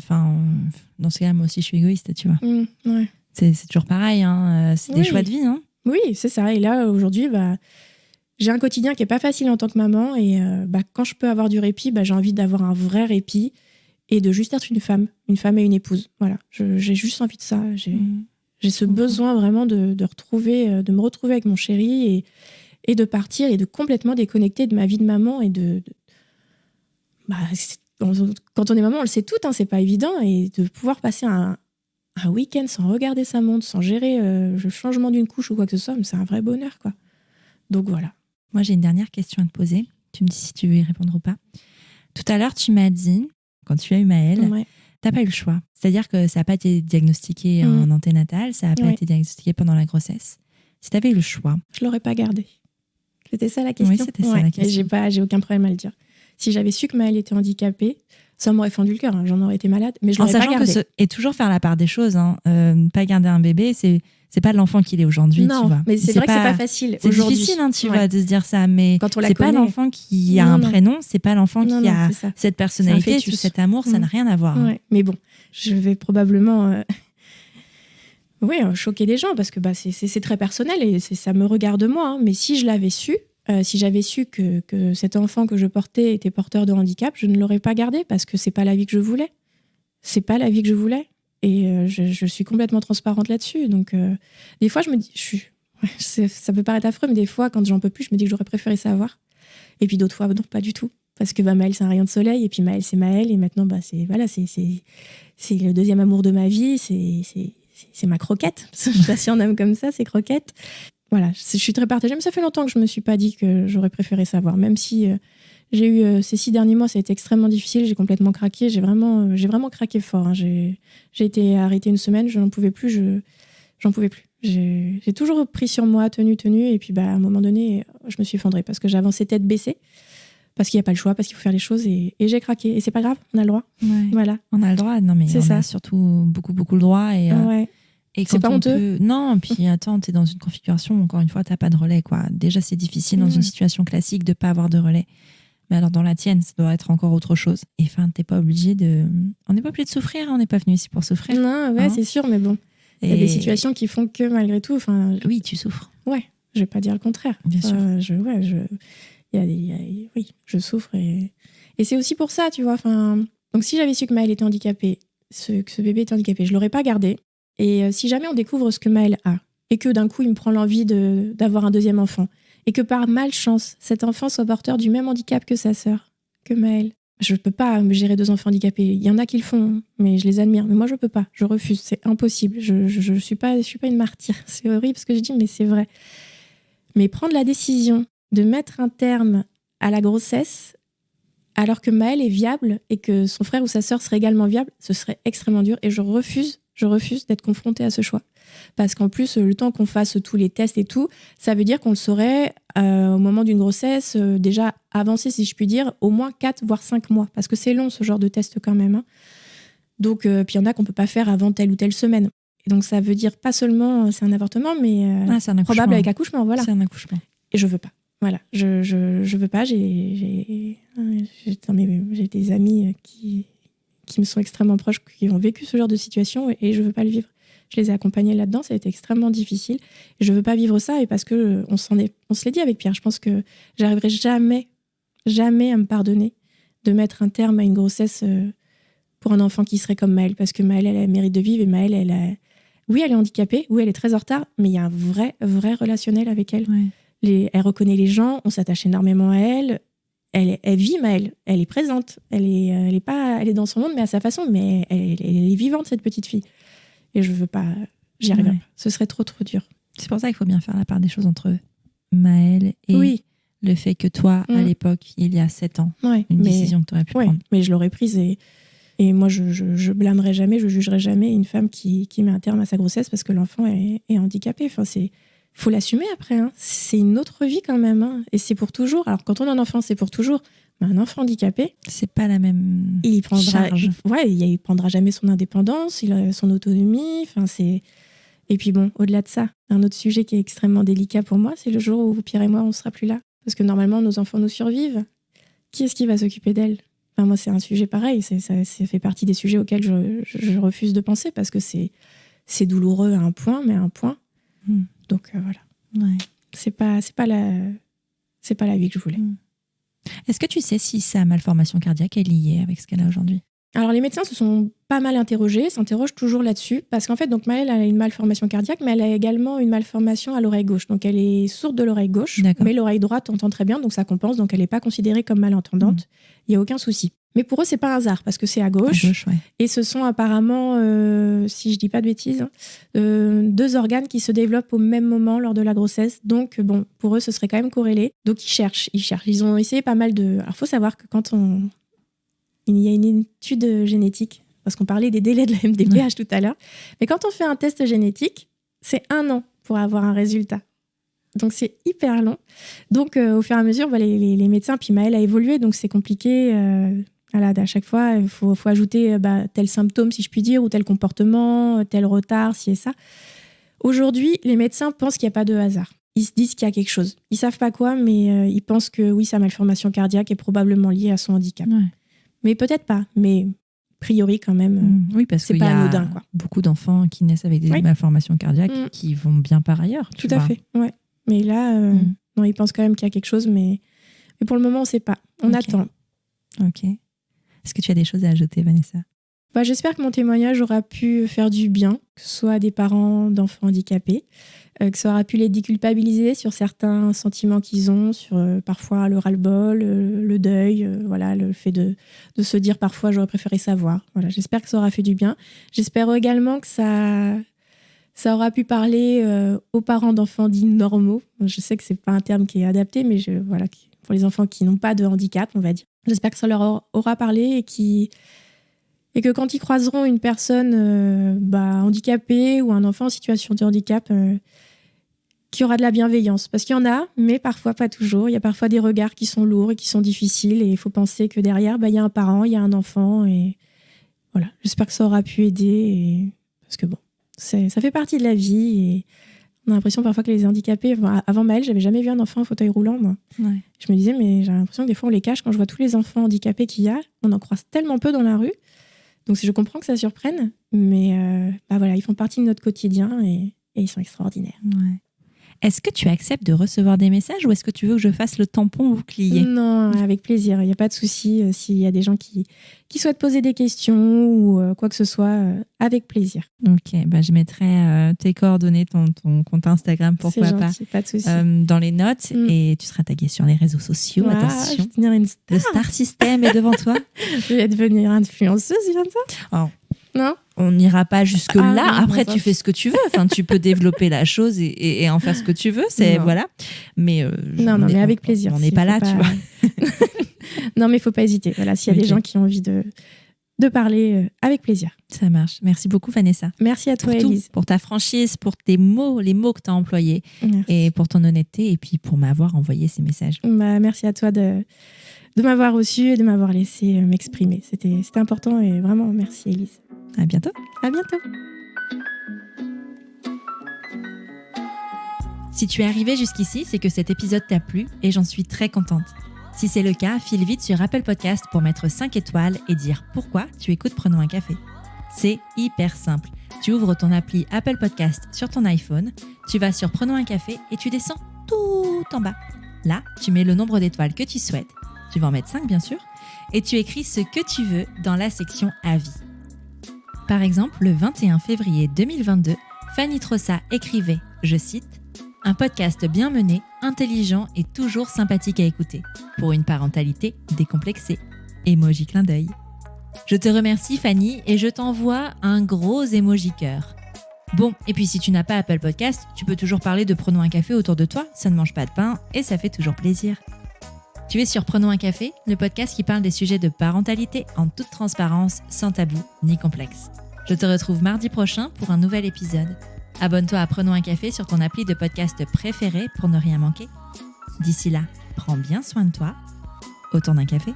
dans ce cas-là, moi aussi, je suis égoïste, tu vois. Ouais. C'est toujours pareil, hein. C'est des choix de vie. Hein. Oui, c'est ça. Et là, aujourd'hui, j'ai un quotidien qui est pas facile en tant que maman et quand je peux avoir du répit, j'ai envie d'avoir un vrai répit et de juste être une femme et une épouse. Voilà, j'ai juste envie de ça. J'ai ce besoin vraiment de me retrouver avec mon chéri et de partir et de complètement déconnecter de ma vie de maman et quand on est maman, on le sait tout, hein, c'est pas évident et de pouvoir passer un week-end sans regarder sa montre, sans gérer le changement d'une couche ou quoi que ce soit, c'est un vrai bonheur, quoi. Donc voilà. Moi, j'ai une dernière question à te poser. Tu me dis si tu veux y répondre ou pas. Tout à l'heure, tu m'as dit, quand tu as eu Maël, t'as pas eu le choix. C'est-à-dire que ça n'a pas été diagnostiqué en anténatal, ça n'a pas été diagnostiqué pendant la grossesse. Si t'avais eu le choix... Je l'aurais pas gardé. C'était ça la question. Oui, c'était ça la question. Et j'ai aucun problème à le dire. Si j'avais su que Maël était handicapée, ça m'aurait fendu le cœur. Hein. J'en aurais été malade, mais je l'aurais pas gardé. Et toujours faire la part des choses. Hein. Pas garder un bébé, c'est pas l'enfant qu'il est aujourd'hui, tu vois. Mais c'est vrai que c'est pas facile. C'est difficile, hein, tu vois, de se dire ça. Mais quand on la c'est connaît... pas l'enfant qui a un prénom, c'est pas l'enfant qui a cette personnalité, tout cet amour, ça n'a rien à voir. Ouais. Mais bon, je vais probablement choquer des gens parce que c'est très personnel et ça me regarde moi. Hein. Mais si je l'avais su, si j'avais su que cet enfant que je portais était porteur de handicap, je ne l'aurais pas gardé parce que c'est pas la vie que je voulais. C'est pas la vie que je voulais. Et je suis complètement transparente là-dessus. Donc, des fois, je me dis... ça peut paraître affreux, mais des fois, quand j'en peux plus, je me dis que j'aurais préféré savoir. Et puis d'autres fois, non, pas du tout. parce que Maëlle, c'est un rayon de soleil, et puis Maëlle, c'est Maëlle, et maintenant, c'est le deuxième amour de ma vie, c'est ma croquette. Je sais pas si on aime comme ça, c'est croquette. Voilà, je suis très partagée, mais ça fait longtemps que je me suis pas dit que j'aurais préféré savoir, même si j'ai eu ces 6 derniers mois, ça a été extrêmement difficile, j'ai complètement craqué, j'ai vraiment craqué fort. Hein. J'ai été arrêtée une semaine, je n'en pouvais plus, j'en pouvais plus. J'ai toujours pris sur moi, tenu, et puis à un moment donné, je me suis effondrée parce que j'avançais tête baissée, parce qu'il n'y a pas le choix, parce qu'il faut faire les choses, et j'ai craqué. Et c'est pas grave, on a le droit. Ouais. Voilà. On a le droit, non mais on a surtout beaucoup le droit. Et, ouais. Et c'est pas honteux. Non, puis attends, t'es dans une configuration où, encore une fois, t'as pas de relais, quoi. Déjà, c'est difficile dans une situation classique de pas avoir de relais. Mais alors, dans la tienne, ça doit être encore autre chose. Et enfin, t'es pas obligé de... On n'est pas obligé de souffrir, on n'est pas venu ici pour souffrir. Non, ouais, c'est sûr, mais bon. Il y a des situations qui font que, malgré tout... Oui, tu souffres. Ouais, je vais pas dire le contraire. Bien sûr. Oui, je souffre. Et c'est aussi pour ça, tu vois. Donc, si j'avais su que Maëlle était handicapée, que ce bébé était handicapé, je l'aurais pas gardé. Et si jamais on découvre ce que Maëlle a, et que d'un coup, il me prend l'envie d'avoir un deuxième enfant, et que par malchance, cet enfant soit porteur du même handicap que sa sœur, que Maëlle, je ne peux pas me gérer 2 enfants handicapés. Il y en a qui le font, mais je les admire. Mais moi, je ne peux pas. Je refuse. C'est impossible. Je ne suis pas une martyre. C'est horrible ce que je dis, mais c'est vrai. Mais prendre la décision de mettre un terme à la grossesse, alors que Maëlle est viable et que son frère ou sa sœur serait également viable, ce serait extrêmement dur. Et je refuse d'être confrontée à ce choix. Parce qu'en plus, le temps qu'on fasse tous les tests et tout, ça veut dire qu'on le saurait au moment d'une grossesse, déjà avancée, si je puis dire, au moins 4 voire 5 mois. Parce que c'est long, ce genre de test quand même. Hein. Donc, puis il y en a qu'on ne peut pas faire avant telle ou telle semaine. Et donc, ça veut dire pas seulement c'est un avortement, mais c'est un probable avec accouchement. Voilà. C'est un accouchement. Et je veux pas. Voilà, je veux pas. J'ai des amis qui me sont extrêmement proches, qui ont vécu ce genre de situation, et je veux pas le vivre. Je les ai accompagnés là-dedans, ça a été extrêmement difficile. Et je veux pas vivre ça, et parce que on se l'est dit avec Pierre, je pense que j'arriverai jamais à me pardonner de mettre un terme à une grossesse pour un enfant qui serait comme Maëlle, parce que Maëlle, elle a le mérite de vivre, et Maëlle, oui, elle est handicapée, oui, elle est très en retard, mais il y a un vrai relationnel avec elle. Ouais. Elle reconnaît les gens, on s'attache énormément à elle. Elle vit Maëlle, elle est présente, elle est dans son monde, mais à sa façon, mais elle est vivante, cette petite fille. Et je veux pas, j'y arriverai pas. Ce serait trop dur. C'est pour ça qu'il faut bien faire la part des choses entre Maëlle et le fait que toi, à l'époque, il y a 7 ans, une décision que tu aurais pu prendre. Mais je l'aurais prise, et moi, je blâmerai jamais, je jugerai jamais une femme qui met un terme à sa grossesse parce que l'enfant est handicapé. Enfin, faut l'assumer après. Hein. C'est une autre vie quand même. Hein. Et c'est pour toujours. Alors, quand on a un enfant, c'est pour toujours. Mais un enfant handicapé... C'est pas la même charge. Il prendra jamais son indépendance, il a son autonomie. Enfin, et puis bon, au-delà de ça, un autre sujet qui est extrêmement délicat pour moi, c'est le jour où Pierre et moi, on ne sera plus là. Parce que normalement, nos enfants nous survivent. Qui est-ce qui va s'occuper d'elle ? Enfin, moi, c'est un sujet pareil. Ça fait partie des sujets auxquels je refuse de penser parce que c'est douloureux à un point, mais à un point... Donc voilà. Ouais. C'est pas la vie que je voulais. Est-ce que tu sais si sa malformation cardiaque est liée avec ce qu'elle a aujourd'hui ? Alors les médecins se sont pas mal interrogés, s'interrogent toujours là-dessus, parce qu'en fait, donc Maëlle a une malformation cardiaque, mais elle a également une malformation à l'oreille gauche. Donc elle est sourde de l'oreille gauche, mais l'oreille droite entend très bien, donc ça compense, donc elle n'est pas considérée comme malentendante. Il n'y a aucun souci. Mais pour eux, c'est pas un hasard, parce que c'est à gauche. Et ce sont apparemment, si je dis pas de bêtises, 2 organes qui se développent au même moment lors de la grossesse. Donc, bon, pour eux, ce serait quand même corrélé. Donc, ils cherchent. Ils ont essayé pas mal de... Alors, il faut savoir que quand il y a une étude génétique, parce qu'on parlait des délais de la MDPH tout à l'heure, mais quand on fait un test génétique, c'est 1 an pour avoir un résultat. Donc, c'est hyper long. Donc, au fur et à mesure, les médecins, puis Maëlle a évolué, donc c'est compliqué... Voilà, à chaque fois, il faut ajouter tel symptôme, si je puis dire, ou tel comportement, tel retard, ci et ça. Aujourd'hui, les médecins pensent qu'il n'y a pas de hasard. Ils se disent qu'il y a quelque chose. Ils ne savent pas quoi, mais ils pensent que oui, sa malformation cardiaque est probablement liée à son handicap. Ouais. Mais peut-être pas. Mais a priori, quand même, oui, parce c'est pas anodin. Quoi. Beaucoup d'enfants qui naissent avec des malformations cardiaques qui vont bien par ailleurs. Tout à fait, ouais. Mais là, non, ils pensent quand même qu'il y a quelque chose, mais pour le moment, on ne sait pas. On attend. Ok. Est-ce que tu as des choses à ajouter, Vanessa ? J'espère que mon témoignage aura pu faire du bien, que ce soit à des parents d'enfants handicapés. que ça aura pu les déculpabiliser sur certains sentiments qu'ils ont, sur parfois le ras-le-bol, le deuil, voilà, le fait de se dire parfois j'aurais préféré savoir. Voilà, j'espère que ça aura fait du bien. J'espère également que ça aura pu parler aux parents d'enfants dits normaux. Je sais que c'est pas un terme qui est adapté, mais voilà, pour les enfants qui n'ont pas de handicap, on va dire. J'espère que ça leur aura parlé et que quand ils croiseront une personne handicapée ou un enfant en situation de handicap, qu'il y aura de la bienveillance. Parce qu'il y en a, mais parfois pas toujours. Il y a parfois des regards qui sont lourds et qui sont difficiles. Et il faut penser que derrière, il y a un parent, il y a un enfant. Et voilà, j'espère que ça aura pu aider. Parce que bon, ça fait partie de la vie. Et on a l'impression parfois que les handicapés... Avant Maëlle, j'avais jamais vu un enfant en fauteuil roulant, moi. Ouais. Je me disais, mais j'ai l'impression que des fois, on les cache. Quand je vois tous les enfants handicapés qu'il y a, on en croise tellement peu dans la rue. Donc, je comprends que ça surprenne, mais voilà, ils font partie de notre quotidien et ils sont extraordinaires. Ouais. Est-ce que tu acceptes de recevoir des messages ou est-ce que tu veux que je fasse le tampon bouclier ? Non, avec plaisir. Il n'y a pas de souci. S'il y a des gens qui souhaitent poser des questions ou quoi que ce soit, avec plaisir. Ok, je mettrai tes coordonnées, ton compte Instagram, pourquoi c'est gentil, pas de souci. dans les notes et tu seras tagué sur les réseaux sociaux. Attention, je vais devenir une star. Le Star System est devant toi. Je vais devenir influenceuse, il vient de ça. Oh. Non, on n'ira pas jusque-là. Non, après, tu fais ce que tu veux. Enfin, tu peux développer la chose et en faire ce que tu veux. Voilà. Mais mais avec plaisir. On n'est pas là, tu vois. Non, mais il ne faut pas hésiter. Voilà, s'il y a des gens qui ont envie de parler, avec plaisir. Ça marche. Merci beaucoup, Vanessa. Merci à toi, Élise. Pour ta franchise, pour tes mots, les mots que tu as employés. Merci. Et pour ton honnêteté et puis pour m'avoir envoyé ces messages. Merci à toi de m'avoir reçu et de m'avoir laissé m'exprimer. C'était important et vraiment, merci, Élise. À bientôt. À bientôt. Si tu es arrivé jusqu'ici, c'est que cet épisode t'a plu et j'en suis très contente. Si c'est le cas, file vite sur Apple Podcast pour mettre 5 étoiles et dire pourquoi tu écoutes Prenons un café. C'est hyper simple. Tu ouvres ton appli Apple Podcast sur ton iPhone, tu vas sur Prenons un café et tu descends tout en bas. Là, tu mets le nombre d'étoiles que tu souhaites, tu vas en mettre 5 bien sûr, et tu écris ce que tu veux dans la section Avis. Par exemple, le 21 février 2022, Fanny Trossa écrivait, je cite, « Un podcast bien mené, intelligent et toujours sympathique à écouter, pour une parentalité décomplexée. » Emoji clin d'œil. Je te remercie Fanny et je t'envoie un gros emoji cœur. Bon, et puis si tu n'as pas Apple Podcast, tu peux toujours parler de Prenons un café autour de toi, ça ne mange pas de pain et ça fait toujours plaisir. Tu es sur Prenons un café, le podcast qui parle des sujets de parentalité en toute transparence, sans tabou ni complexe. Je te retrouve mardi prochain pour un nouvel épisode. Abonne-toi à Prenons un café sur ton appli de podcast préféré pour ne rien manquer. D'ici là, prends bien soin de toi. Autour d'un café.